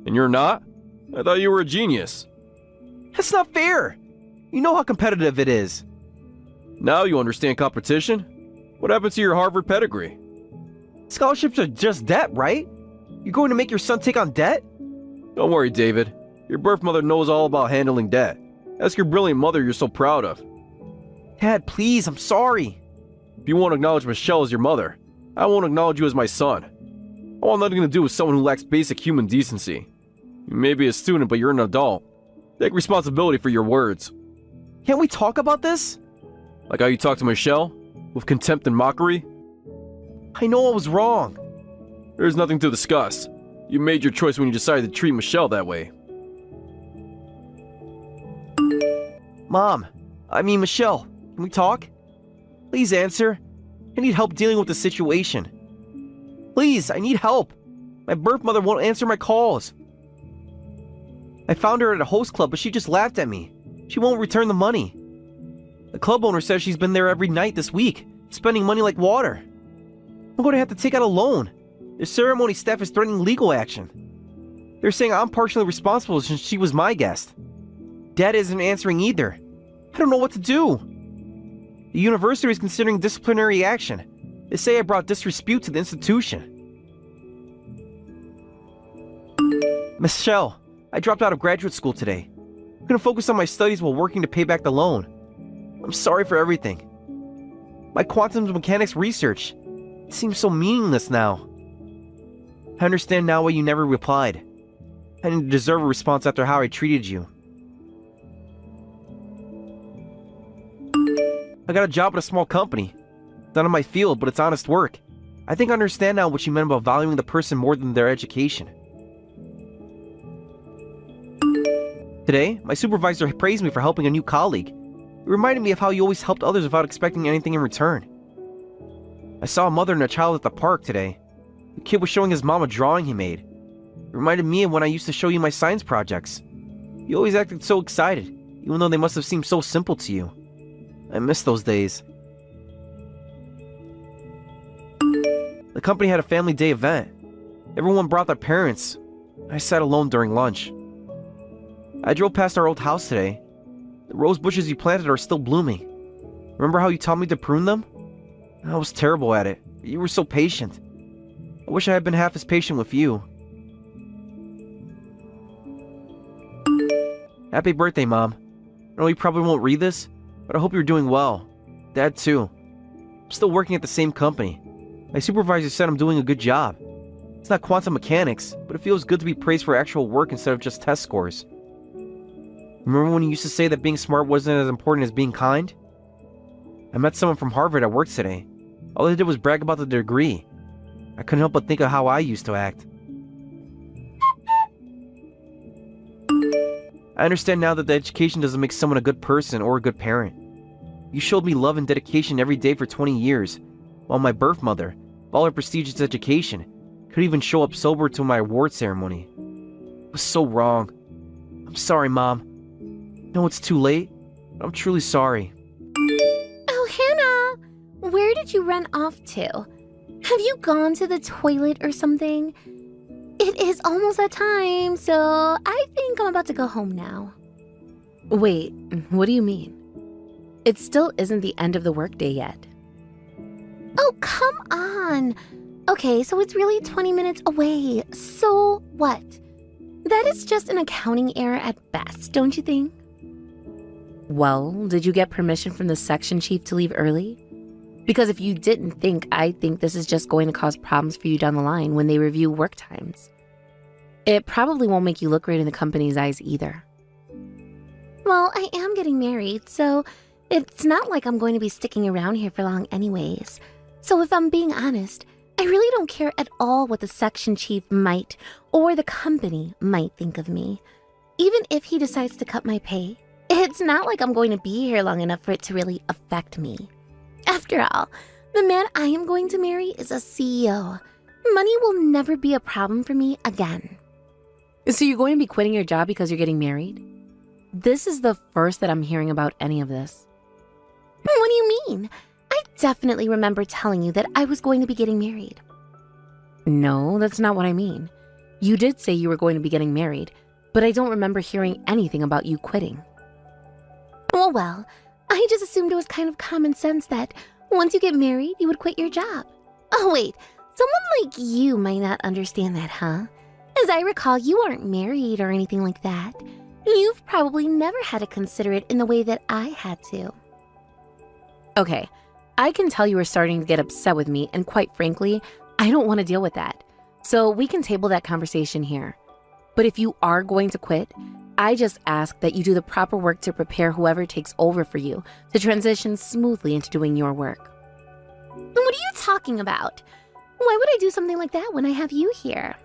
And you're not? I thought you were a genius. That's not fair. You know how competitive it is. Now you understand competition? What happened to your Harvard pedigree? Scholarships are just debt, right? You're going to make your son take on debt? Don't worry, David. Your birth mother knows all about handling debt. Ask your brilliant mother you're so proud of. Dad, please, I'm sorry. If you won't acknowledge Michelle as your mother, I won't acknowledge you as my son. I want nothing to do with someone who lacks basic human decency. You may be a student, but you're an adult. Take responsibility for your words. Can't we talk about this? Like how you talk to Michelle? With contempt and mockery? I know I was wrong. There's nothing to discuss. You made your choice when you decided to treat Michelle that way. Michelle, can we talk? Please answer. I need help dealing with the situation. Please, I need help. My birth mother won't answer my calls. I found her at a host club, but she just laughed at me. She won't return the money. The club owner says she's been there every night this week, spending money like water. I'm going to have to take out a loan. The ceremony staff is threatening legal action. They're saying I'm partially responsible since she was my guest. Dad isn't answering either. I don't know what to do. The university is considering disciplinary action. They say I brought disrepute to the institution. Michelle, I dropped out of graduate school today. I'm going to focus on my studies while working to pay back the loan. I'm sorry for everything. My quantum mechanics research, it seems so meaningless now. I understand now why you never replied. I didn't deserve a response after how I treated you. I got a job at a small company. It's not in my field, but it's honest work. I think I understand now what you meant about valuing the person more than their education. Today, my supervisor praised me for helping a new colleague. It reminded me of how you always helped others without expecting anything in return. I saw a mother and a child at the park today. The kid was showing his mom a drawing he made. It reminded me of when I used to show you my science projects. You always acted so excited, even though they must have seemed so simple to you. I miss those days. The company had a family day event. Everyone brought their parents. I sat alone during lunch. I drove past our old house today. The rose bushes you planted are still blooming. Remember how you taught me to prune them? I was terrible at it, but you were so patient. I wish I had been half as patient with you. Happy birthday, Mom. I know you probably won't read this, but I hope you're doing well. Dad, too. I'm still working at the same company. My supervisor said I'm doing a good job. It's not quantum mechanics, but it feels good to be praised for actual work instead of just test scores. Remember when you used to say that being smart wasn't as important as being kind? I met someone from Harvard at work today. All they did was brag about the degree. I couldn't help but think of how I used to act. I understand now that the education doesn't make someone a good person or a good parent. You showed me love and dedication every day for 20 years, while my birth mother, with all her prestigious education, could even show up sober to my award ceremony. It was so wrong. I'm sorry, Mom. I know it's too late, but I'm truly sorry. Oh, Hannah! Where did you run off to? Have you gone to the toilet or something? It is almost that time, so I think I'm about to go home now. Wait, what do you mean? It still isn't the end of the workday yet. Oh, come on! Okay, so it's really 20 minutes away. So what? That is just an accounting error at best, don't you think? Well, did you get permission from the section chief to leave early? Because if you didn't I think this is just going to cause problems for you down the line when they review work times. It probably won't make you look great in the company's eyes either. Well, I am getting married, so it's not like I'm going to be sticking around here for long anyways. So if I'm being honest, I really don't care at all what the section chief might or the company might think of me. Even if he decides to cut my pay, it's not like I'm going to be here long enough for it to really affect me. After all, the man I am going to marry is a CEO. Money will never be a problem for me again. So you're going to be quitting your job because you're getting married? This is the first that I'm hearing about any of this. What do you mean? I definitely remember telling you that I was going to be getting married. No, that's not what I mean. You did say you were going to be getting married, but I don't remember hearing anything about you quitting. Well, I just assumed it was kind of common sense that once you get married, you would quit your job. Oh wait, someone like you might not understand that, huh? As I recall, you aren't married or anything like that. You've probably never had to consider it in the way that I had to. Okay, I can tell you are starting to get upset with me, and quite frankly, I don't want to deal with that. So we can table that conversation here. But if you are going to quit, I just ask that you do the proper work to prepare whoever takes over for you to transition smoothly into doing your work. What are you talking about? Why would I do something like that when I have you here?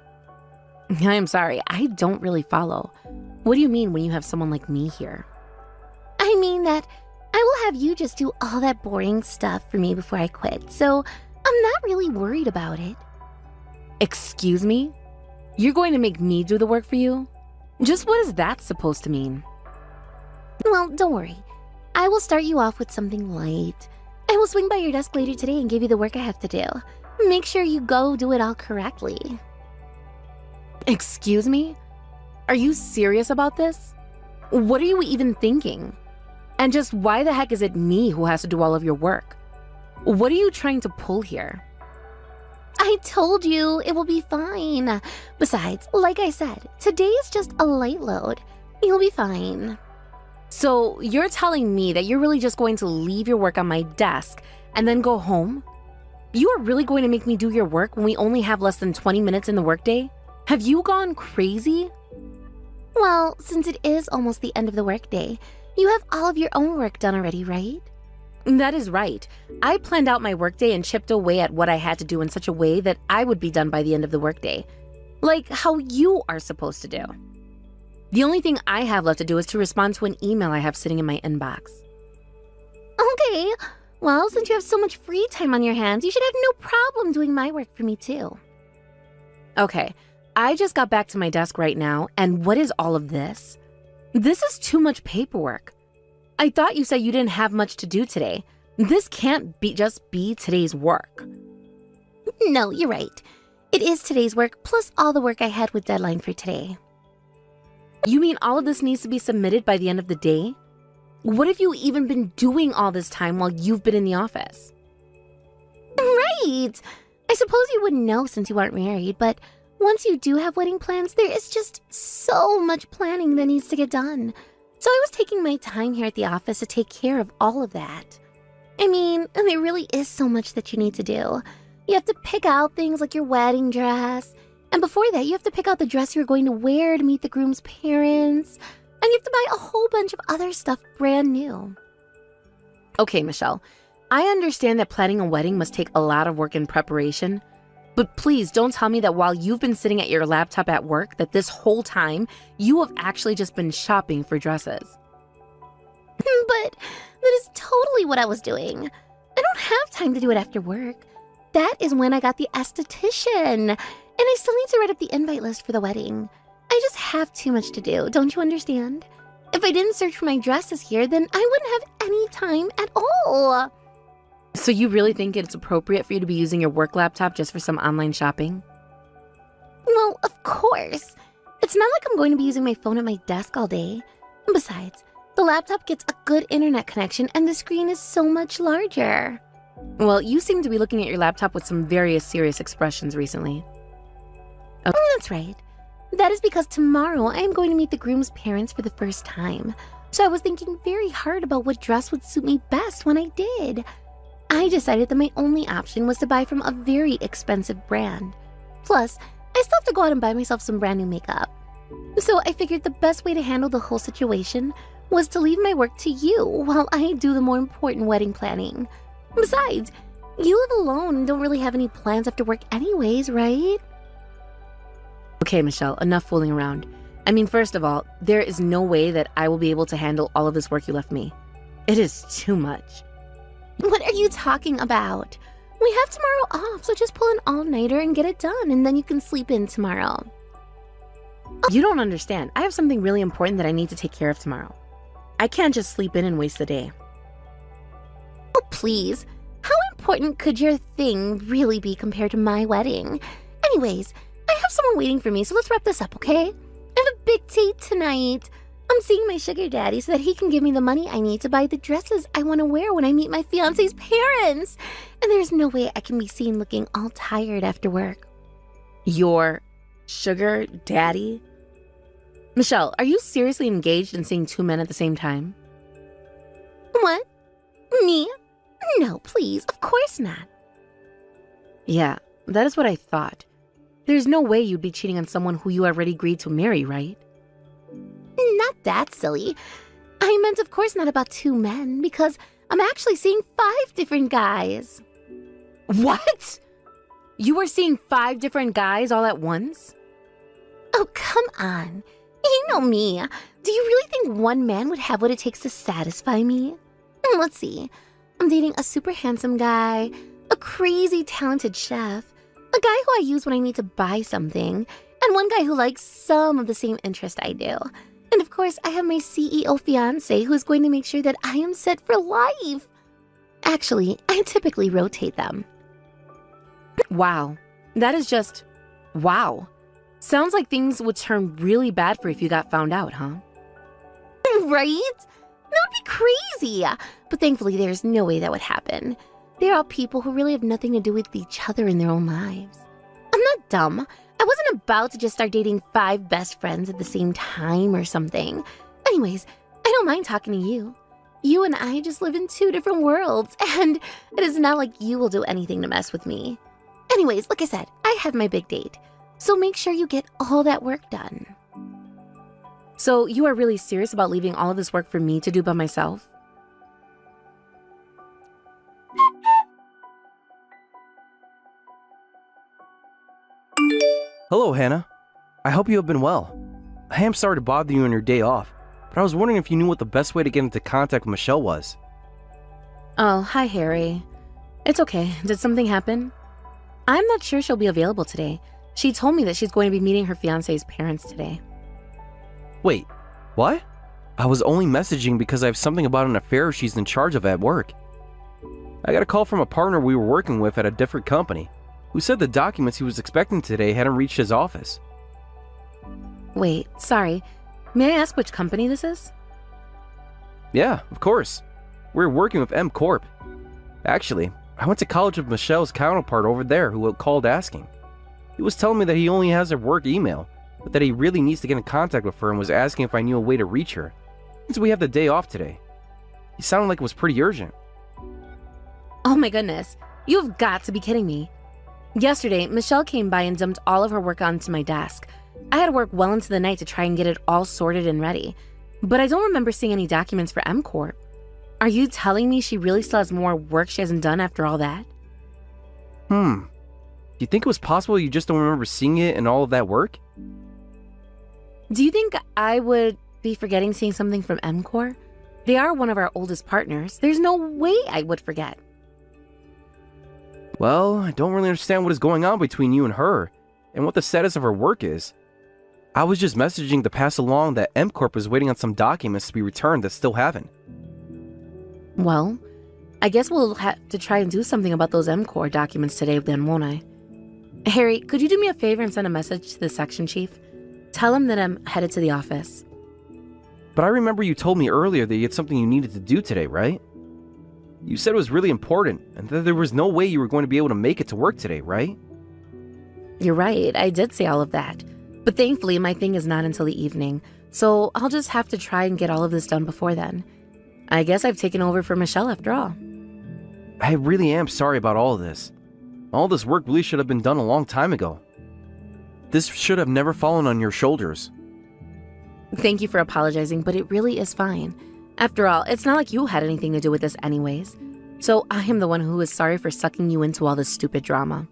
I am sorry, I don't really follow. What do you mean when you have someone like me here? I mean that I will have you just do all that boring stuff for me before I quit, so I'm not really worried about it. Excuse me? You're going to make me do the work for you? Just what is that supposed to mean? Well, don't worry. I will start you off with something light. I will swing by your desk later today and give you the work I have to do. Make sure you go do it all correctly. Excuse me? Are you serious about this? What are you even thinking? And just why the heck is it me who has to do all of your work? What are you trying to pull here? I told you it will be fine. Besides, like I said, today is just a light load. You'll be fine. So you're telling me that you're really just going to leave your work on my desk and then go home? You are really going to make me do your work when we only have less than 20 minutes in the workday? Have you gone crazy? Well, since it is almost the end of the workday, you have all of your own work done already, right? That is right. I planned out my workday and chipped away at what I had to do in such a way that I would be done by the end of the workday. Like how you are supposed to do. The only thing I have left to do is to respond to an email I have sitting in my inbox. Okay, well, since you have so much free time on your hands, you should have no problem doing my work for me too. Okay, I just got back to my desk right now, and what is all of this? This is too much paperwork. I thought you said you didn't have much to do today. This can't just be today's work. No, you're right. It is today's work plus all the work I had with deadline for today. You mean all of this needs to be submitted by the end of the day? What have you even been doing all this time while you've been in the office? Right! I suppose you wouldn't know since you aren't married, but once you do have wedding plans, there is just so much planning that needs to get done. So I was taking my time here at the office to take care of all of that. I mean, there really is so much that you need to do. You have to pick out things like your wedding dress. And before that, you have to pick out the dress you're going to wear to meet the groom's parents. And you have to buy a whole bunch of other stuff brand new. Okay, Michelle, I understand that planning a wedding must take a lot of work and preparation. But please don't tell me that while you've been sitting at your laptop at work, that this whole time, you have actually just been shopping for dresses. But that is totally what I was doing. I don't have time to do it after work. That is when I got the esthetician. And I still need to write up the invite list for the wedding. I just have too much to do, don't you understand? If I didn't search for my dresses here, then I wouldn't have any time at all. So you really think it's appropriate for you to be using your work laptop just for some online shopping? Well, of course. It's not like I'm going to be using my phone at my desk all day. Besides, the laptop gets a good internet connection and the screen is so much larger. Well, you seem to be looking at your laptop with some very serious expressions recently. Okay. That's right. That is because tomorrow I am going to meet the groom's parents for the first time. So I was thinking very hard about what dress would suit me best when I did. I decided that my only option was to buy from a very expensive brand. Plus, I still have to go out and buy myself some brand new makeup. So I figured the best way to handle the whole situation was to leave my work to you while I do the more important wedding planning. Besides, you live alone and don't really have any plans after work anyways, right? Okay, Michelle, enough fooling around. I mean, first of all, there is no way that I will be able to handle all of this work you left me. It is too much. What are you talking about? We have tomorrow off, so just pull an all-nighter and get it done, and then you can sleep in tomorrow. You don't understand. I have something really important that I need to take care of tomorrow. I can't just sleep in and waste the day. Oh, please. How important could your thing really be compared to my wedding? Anyways, I have someone waiting for me, so let's wrap this up, okay? I have a big date tonight. I'm seeing my sugar daddy so that he can give me the money I need to buy the dresses I want to wear when I meet my fiancé's parents. And there's no way I can be seen looking all tired after work. Your sugar daddy? Michelle, are you seriously engaged in seeing two men at the same time? What? Me? No, please, of course not. Yeah, that is what I thought. There's no way you'd be cheating on someone who you already agreed to marry, right? Not that silly. I meant, of course, not about two men, because I'm actually seeing 5 different guys. What? You were seeing 5 different guys all at once? Oh, come on. You know me. Do you really think one man would have what it takes to satisfy me? Let's see. I'm dating a super handsome guy, a crazy talented chef, a guy who I use when I need to buy something, and one guy who likes some of the same interest I do. And of course, I have my CEO fiancé who is going to make sure that I am set for life. Actually, I typically rotate them. Wow. That is just... wow. Sounds like things would turn really bad for you if you got found out, huh? Right? That would be crazy. But thankfully, there's no way that would happen. They're all people who really have nothing to do with each other in their own lives. I'm not dumb. I wasn't about to just start dating 5 best friends at the same time or something. Anyways, I don't mind talking to you. You and I just live in 2 different worlds, and it is not like you will do anything to mess with me. Anyways, like I said, I have my big date. So make sure you get all that work done. So you are really serious about leaving all of this work for me to do by myself? Hello, Hannah. I hope you have been well. I am sorry to bother you on your day off, but I was wondering if you knew what the best way to get into contact with Michelle was. Oh, hi, Harry. It's okay. Did something happen? I'm not sure she'll be available today. She told me that she's going to be meeting her fiancé's parents today. Wait, what? I was only messaging because I have something about an affair she's in charge of at work. I got a call from a partner we were working with at a different company, who said the documents he was expecting today hadn't reached his office. Wait, sorry. May I ask which company this is? Yeah, of course. We're working with M Corp. Actually, I went to college with Michelle's counterpart over there who called asking. He was telling me that he only has her work email, but that he really needs to get in contact with her and was asking if I knew a way to reach her, since we have the day off today. He sounded like it was pretty urgent. Oh my goodness. You've got to be kidding me. Yesterday, Michelle came by and dumped all of her work onto my desk. I had to work well into the night to try and get it all sorted and ready, but I don't remember seeing any documents for M Corp. Are you telling me she really still has more work she hasn't done after all that? Do you think it was possible you just don't remember seeing it in all of that work? Do you think I would be forgetting seeing something from M Corp? They are one of our oldest partners. There's no way I would forget. Well, I don't really understand what is going on between you and her, and what the status of her work is. I was just messaging to pass along that M Corp is waiting on some documents to be returned that still haven't. Well, I guess we'll have to try and do something about those M Corp documents today then, won't I? Harry, could you do me a favor and send a message to the section chief? Tell him that I'm headed to the office. But I remember you told me earlier that you had something you needed to do today, right? You said it was really important, and that there was no way you were going to be able to make it to work today, right? You're right, I did say all of that. But thankfully, my thing is not until the evening, so I'll just have to try and get all of this done before then. I guess I've taken over for Michelle after all. I really am sorry about all of this. All this work really should have been done a long time ago. This should have never fallen on your shoulders. Thank you for apologizing, but it really is fine. After all, it's not like you had anything to do with this anyways. So I am the one who is sorry for sucking you into all this stupid drama.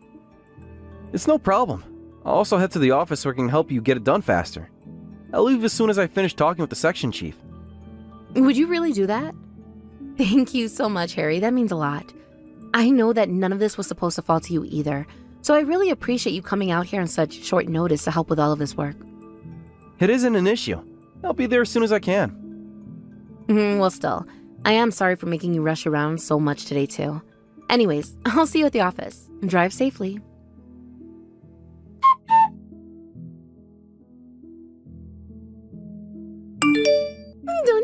It's no problem. I'll also head to the office so I can help you get it done faster. I'll leave as soon as I finish talking with the section chief. Would you really do that? Thank you so much, Harry. That means a lot. I know that none of this was supposed to fall to you either, so I really appreciate you coming out here on such short notice to help with all of this work. It isn't an issue. I'll be there as soon as I can. Well, still, I am sorry for making you rush around so much today, too. Anyways, I'll see you at the office. Drive safely.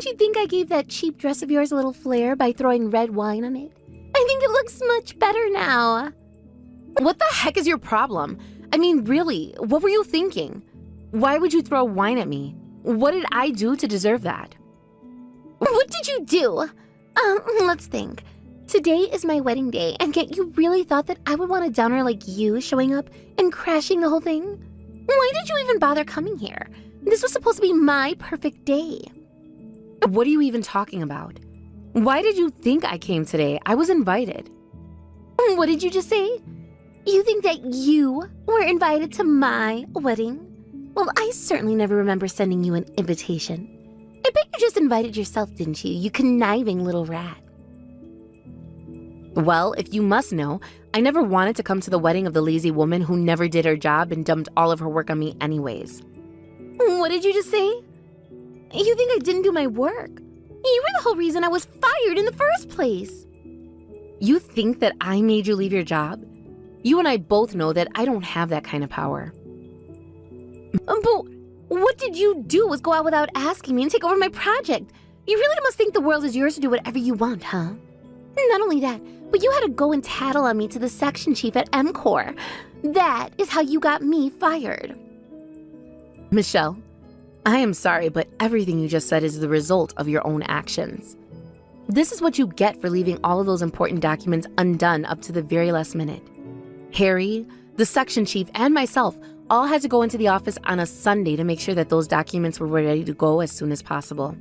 Don't you think I gave that cheap dress of yours a little flair by throwing red wine on it? I think it looks much better now. What the heck is your problem? I mean, really, what were you thinking? Why would you throw wine at me? What did I do to deserve that? What did you do? Let's think. Today is my wedding day, and yet you really thought that I would want a downer like you showing up and crashing the whole thing? Why did you even bother coming here? This was supposed to be my perfect day. What are you even talking about? Why did you think I came today? I was invited. What did you just say? You think that you were invited to my wedding? Well, I certainly never remember sending you an invitation. I bet you just invited yourself, didn't you, you conniving little rat? Well, if you must know, I never wanted to come to the wedding of the lazy woman who never did her job and dumped all of her work on me anyways. What did you just say? You think I didn't do my work? You were the whole reason I was fired in the first place. You think that I made you leave your job? You and I both know that I don't have that kind of power. But what did you do was go out without asking me and take over my project. You really must think the world is yours to do whatever you want, huh? Not only that, but you had to go and tattle on me to the section chief at MCOR. That is how you got me fired. Michelle, I am sorry, but everything you just said is the result of your own actions. This is what you get for leaving all of those important documents undone up to the very last minute. Harry, the section chief, and myself all had to go into the office on a Sunday to make sure that those documents were ready to go as soon as possible.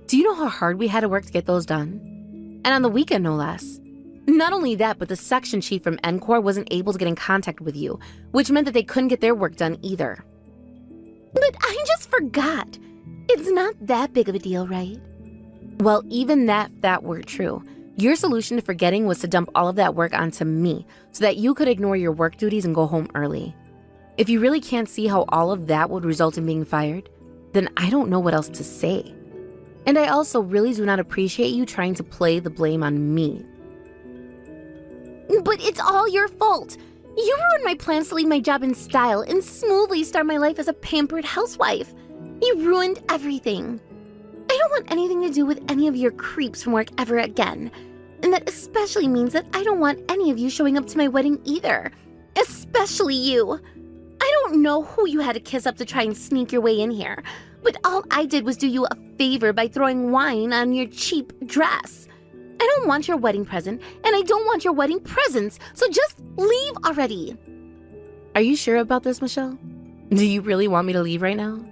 Do you know how hard we had to work to get those done? And on the weekend, no less. Not only that, but the section chief from NCOR wasn't able to get in contact with you, which meant that they couldn't get their work done either. But I just forgot. It's not that big of a deal, right? Well, even if that were true, your solution to forgetting was to dump all of that work onto me so that you could ignore your work duties and go home early. If you really can't see how all of that would result in being fired, then I don't know what else to say. And I also really do not appreciate you trying to play the blame on me. But it's all your fault. You ruined my plans to leave my job in style and smoothly start my life as a pampered housewife. You ruined everything. I don't want anything to do with any of your creeps from work ever again. And that especially means that I don't want any of you showing up to my wedding either. Especially you. I don't know who you had to kiss up to try and sneak your way in here, but all I did was do you a favor by throwing wine on your cheap dress. I don't want your wedding present, and I don't want your wedding presents, so just leave already. Are you sure about this, Michelle? Do you really want me to leave right now?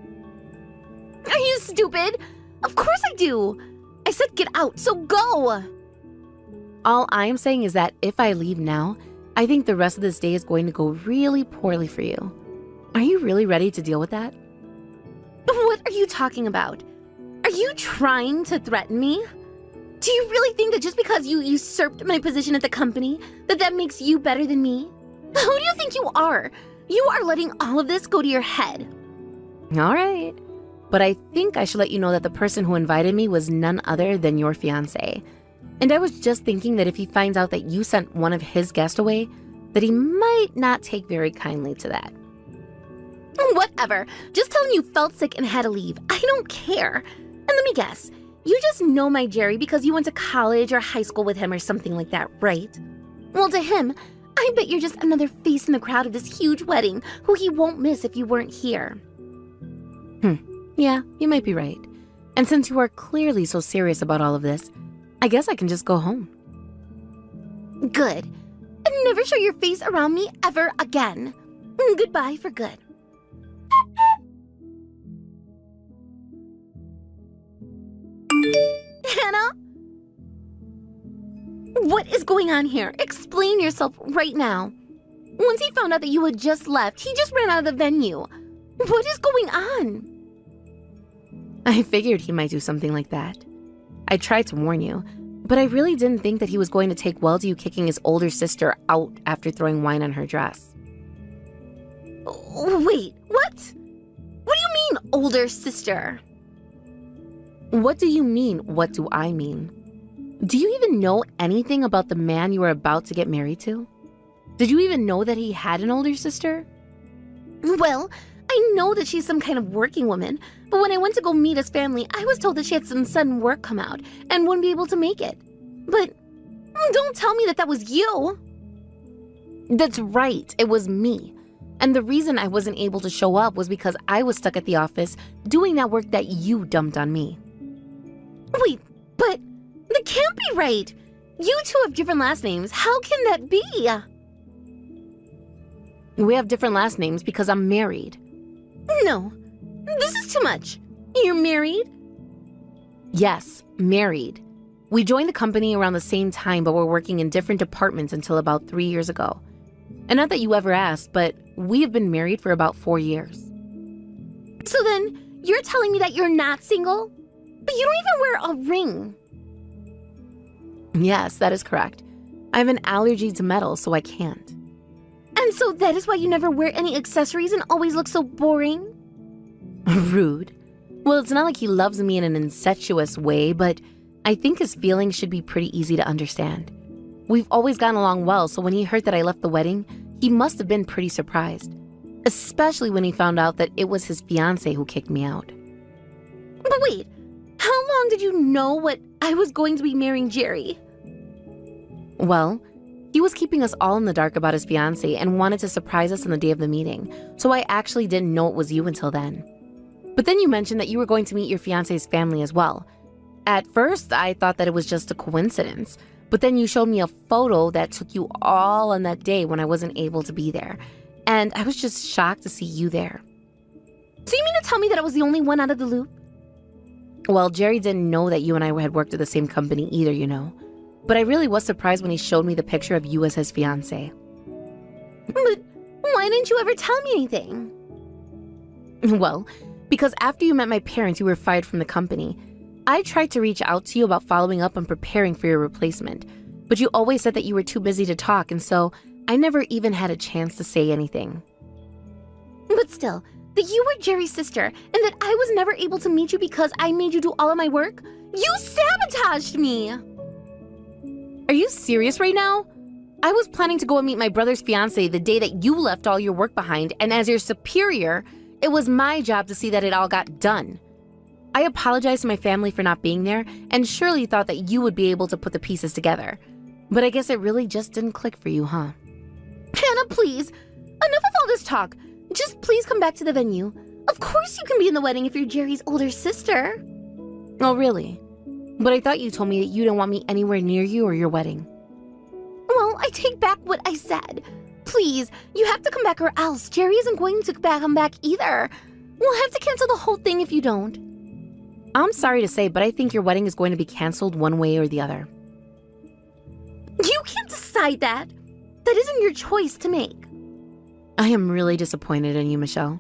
Are you stupid? Of course I do. I said get out, so go. All I'm saying is that if I leave now, I think the rest of this day is going to go really poorly for you. Are you really ready to deal with that? What are you talking about? Are you trying to threaten me? Do you really think that just because you usurped my position at the company, that makes you better than me? Who do you think you are? You are letting all of this go to your head. All right. But I think I should let you know that the person who invited me was none other than your fiancé. And I was just thinking that if he finds out that you sent one of his guests away, that he might not take very kindly to that. Whatever. Just tell him you felt sick and had to leave. I don't care. And let me guess. You just know my Jerry because you went to college or high school with him or something like that, right? Well, to him, I bet you're just another face in the crowd of this huge wedding who he won't miss if you weren't here. Yeah, you might be right. And since you are clearly so serious about all of this, I guess I can just go home. Good. And never show your face around me ever again. Goodbye for good. Hannah? What is going on here? Explain yourself right now. Once he found out that you had just left, he just ran out of the venue. What is going on? I figured he might do something like that. I tried to warn you, but I really didn't think that he was going to take well to you kicking his older sister out after throwing wine on her dress. Wait, what? What do you mean, older sister? What do you mean, what do I mean? Do you even know anything about the man you were about to get married to? Did you even know that he had an older sister? Well, I know that she's some kind of working woman, but when I went to go meet his family, I was told that she had some sudden work come out and wouldn't be able to make it. But don't tell me that that was you. That's right, it was me. And the reason I wasn't able to show up was because I was stuck at the office doing that work that you dumped on me. Wait, but that can't be right. You two have different last names. How can that be? We have different last names because I'm married. No, this is too much. You're married? Yes, married. We joined the company around the same time, but were working in different departments until about 3 years ago. And not that you ever asked, but we have been married for about 4 years. So then, you're telling me that you're not single? But you don't even wear a ring. Yes, that is correct. I have an allergy to metal, so I can't. And so that is why you never wear any accessories and always look so boring? Rude. Well, it's not like he loves me in an incestuous way, but I think his feelings should be pretty easy to understand. We've always gotten along well, so when he heard that I left the wedding, he must have been pretty surprised. Especially when he found out that it was his fiancée who kicked me out. But wait, how long did you know what I was going to be marrying Jerry? Well, he was keeping us all in the dark about his fiancée and wanted to surprise us on the day of the meeting, so I actually didn't know it was you until then. But then you mentioned that you were going to meet your fiancé's family as well. At first, I thought that it was just a coincidence, but then you showed me a photo that took you all on that day when I wasn't able to be there, and I was just shocked to see you there. So you mean to tell me that I was the only one out of the loop? Well, Jerry didn't know that you and I had worked at the same company either, you know. But I really was surprised when he showed me the picture of you as his fiancée. But why didn't you ever tell me anything? Well, because after you met my parents, you were fired from the company. I tried to reach out to you about following up and preparing for your replacement, but you always said that you were too busy to talk, and so I never even had a chance to say anything. But still, that you were Jerry's sister and that I was never able to meet you because I made you do all of my work? You sabotaged me! Are you serious right now? I was planning to go and meet my brother's fiancé the day that you left all your work behind, and as your superior, it was my job to see that it all got done. I apologized to my family for not being there, and surely thought that you would be able to put the pieces together. But I guess it really just didn't click for you, huh? Hannah, please! Enough of all this talk! Just please come back to the venue. Of course you can be in the wedding if you're Jerry's older sister. Oh, really? But I thought you told me that you didn't want me anywhere near you or your wedding. Well, I take back what I said. Please, you have to come back or else Jerry isn't going to come back either. We'll have to cancel the whole thing if you don't. I'm sorry to say, but I think your wedding is going to be canceled one way or the other. You can't decide that. That isn't your choice to make. I am really disappointed in you, Michelle.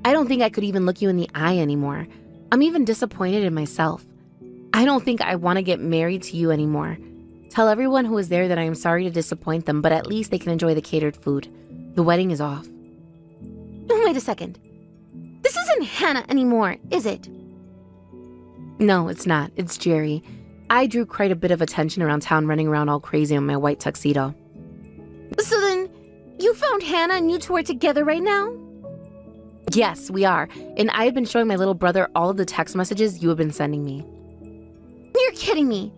I don't think I could even look you in the eye anymore. I'm even disappointed in myself. I don't think I want to get married to you anymore. Tell everyone who is there that I am sorry to disappoint them, but at least they can enjoy the catered food. The wedding is off. Wait a second. This isn't Hannah anymore, is it? No, it's not. It's Jerry. I drew quite a bit of attention around town running around all crazy in my white tuxedo. So then, you found Hannah and you two are together right now? Yes, we are. And I have been showing my little brother all of the text messages you have been sending me. You're kidding me.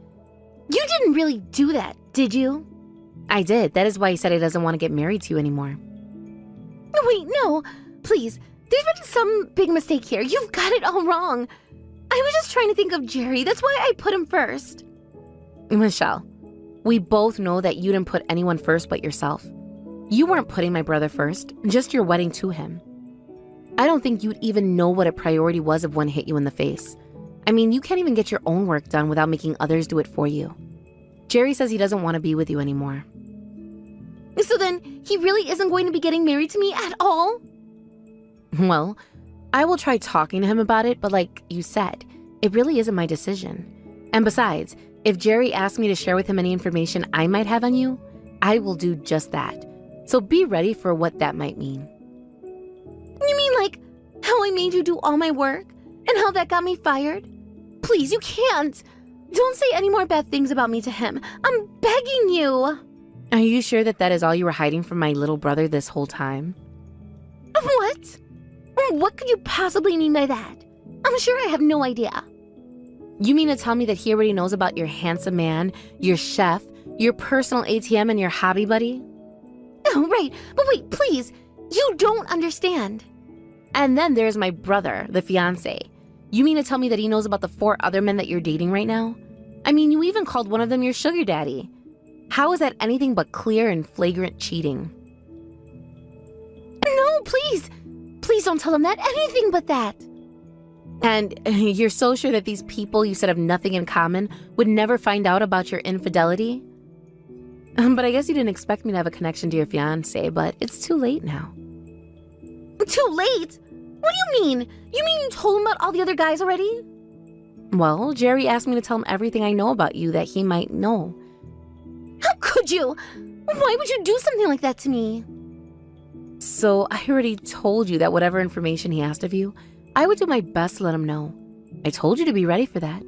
You didn't really do that, did you? I did. That is why he said he doesn't want to get married to you anymore. Wait, no. Please. There's been some big mistake here. You've got it all wrong. I was just trying to think of Jerry. That's why I put him first. Michelle, we both know that you didn't put anyone first but yourself. You weren't putting my brother first, just your wedding to him. I don't think you'd even know what a priority was if one hit you in the face. I mean, you can't even get your own work done without making others do it for you. Jerry says he doesn't want to be with you anymore. So then, he really isn't going to be getting married to me at all? Well, I will try talking to him about it, but like you said, it really isn't my decision. And besides, if Jerry asks me to share with him any information I might have on you, I will do just that. So be ready for what that might mean. You mean like how I made you do all my work and how that got me fired? Please, you can't. Don't say any more bad things about me to him. I'm begging you. Are you sure that that is all you were hiding from my little brother this whole time? What? What could you possibly mean by that? I'm sure I have no idea. You mean to tell me that he already knows about your handsome man, your chef, your personal ATM, and your hobby buddy? Oh, right. But wait, please. You don't understand. And then there's my brother, the fiancé. You mean to tell me that he knows about the 4 other men that you're dating right now? I mean, you even called one of them your sugar daddy. How is that anything but clear and flagrant cheating? No, please. Please don't tell him that. Anything but that. And you're so sure that these people you said have nothing in common would never find out about your infidelity? But I guess you didn't expect me to have a connection to your fiancé, but it's too late now. Too late? What do you mean? You mean you told him about all the other guys already? Well, Jerry asked me to tell him everything I know about you that he might know. How could you? Why would you do something like that to me? So I already told you that whatever information he asked of you, I would do my best to let him know. I told you to be ready for that.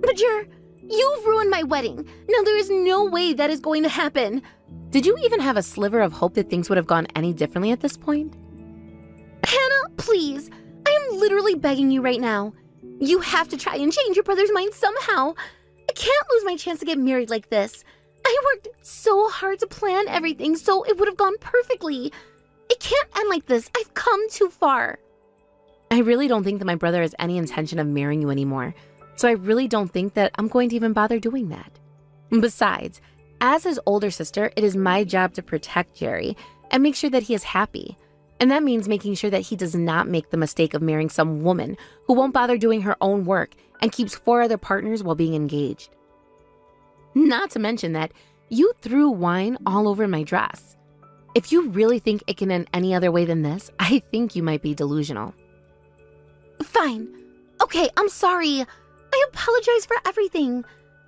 But you've ruined my wedding. Now there is no way that is going to happen. Did you even have a sliver of hope that things would have gone any differently at this point? Hannah, please. I am literally begging you right now. You have to try and change your brother's mind somehow. I can't lose my chance to get married like this. I worked so hard to plan everything so it would have gone perfectly. It can't end like this. I've come too far. I really don't think that my brother has any intention of marrying you anymore, so I really don't think that I'm going to even bother doing that. Besides, as his older sister, it is my job to protect Jerry and make sure that he is happy. And that means making sure that he does not make the mistake of marrying some woman who won't bother doing her own work and keeps 4 other partners while being engaged. Not to mention that you threw wine all over my dress. If you really think it can end any other way than this, I think you might be delusional. Fine. Okay, I'm sorry. I apologize for everything.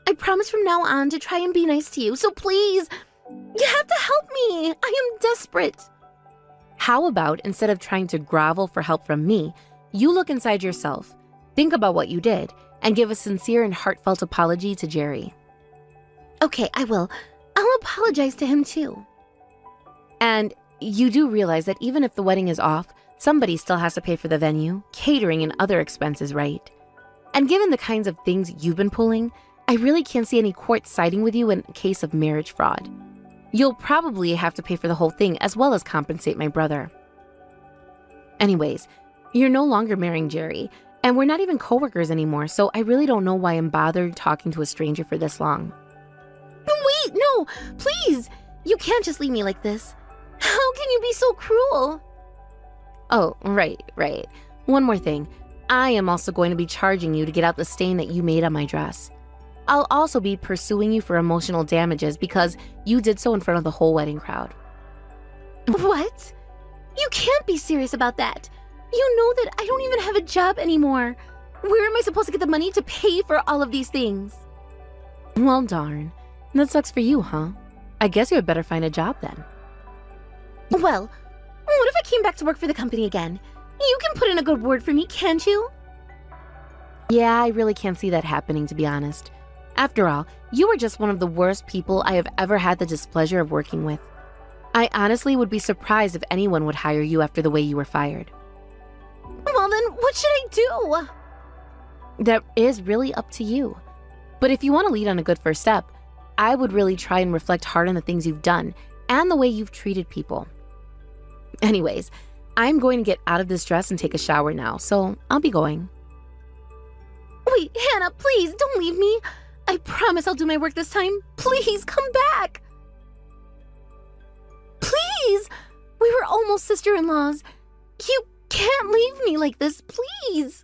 I promise from now on to try and be nice to you, so please, you have to help me. I am desperate. How about instead of trying to grovel for help from me, you look inside yourself, think about what you did, and give a sincere and heartfelt apology to Jerry. Okay, I will. I'll apologize to him too. And you do realize that even if the wedding is off, somebody still has to pay for the venue, catering, and other expenses, right? And given the kinds of things you've been pulling, I really can't see any court siding with you in case of marriage fraud. You'll probably have to pay for the whole thing as well as compensate my brother. Anyways, you're no longer marrying Jerry, and we're not even coworkers anymore, so I really don't know why I'm bothered talking to a stranger for this long. Wait, no, please! You can't just leave me like this. How can you be so cruel? Oh, right. One more thing. I am also going to be charging you to get out the stain that you made on my dress. I'll also be pursuing you for emotional damages because you did so in front of the whole wedding crowd. What? You can't be serious about that. You know that I don't even have a job anymore. Where am I supposed to get the money to pay for all of these things? Well, darn. That sucks for you, huh? I guess you had better find a job then. Well, what if I came back to work for the company again? You can put in a good word for me, can't you? Yeah, I really can't see that happening, to be honest. After all, you are just one of the worst people I have ever had the displeasure of working with. I honestly would be surprised if anyone would hire you after the way you were fired. Well then, what should I do? That is really up to you. But if you want to lead on a good first step, I would really try and reflect hard on the things you've done and the way you've treated people. Anyways, I'm going to get out of this dress and take a shower now, so I'll be going. Wait, Hannah, please, don't leave me. I promise I'll do my work this time. Please, come back. Please! We were almost sister-in-laws. You can't leave me like this, please.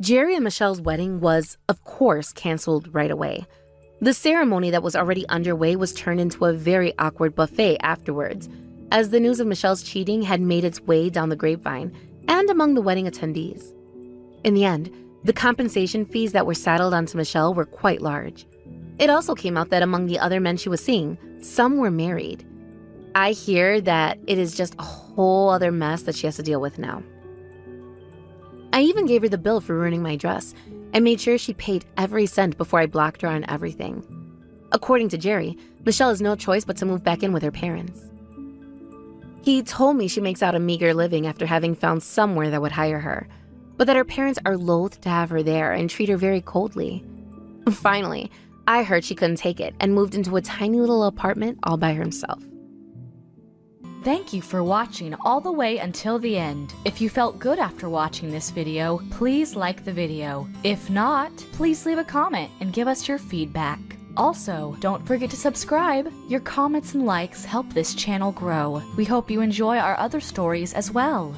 Jerry and Michelle's wedding was, of course, canceled right away. The ceremony that was already underway was turned into a very awkward buffet afterwards, as the news of Michelle's cheating had made its way down the grapevine and among the wedding attendees. In the end, the compensation fees that were saddled onto Michelle were quite large. It also came out that among the other men she was seeing, some were married. I hear that it is just a whole other mess that she has to deal with now. I even gave her the bill for ruining my dress and made sure she paid every cent before I blocked her on everything. According to Jerry, Michelle has no choice but to move back in with her parents. He told me she makes out a meager living after having found somewhere that would hire her, but that her parents are loath to have her there and treat her very coldly. Finally, I heard she couldn't take it and moved into a tiny little apartment all by herself. Thank you for watching all the way until the end. If you felt good after watching this video, please like the video. If not, please leave a comment and give us your feedback. Also, don't forget to subscribe. Your comments and likes help this channel grow. We hope you enjoy our other stories as well.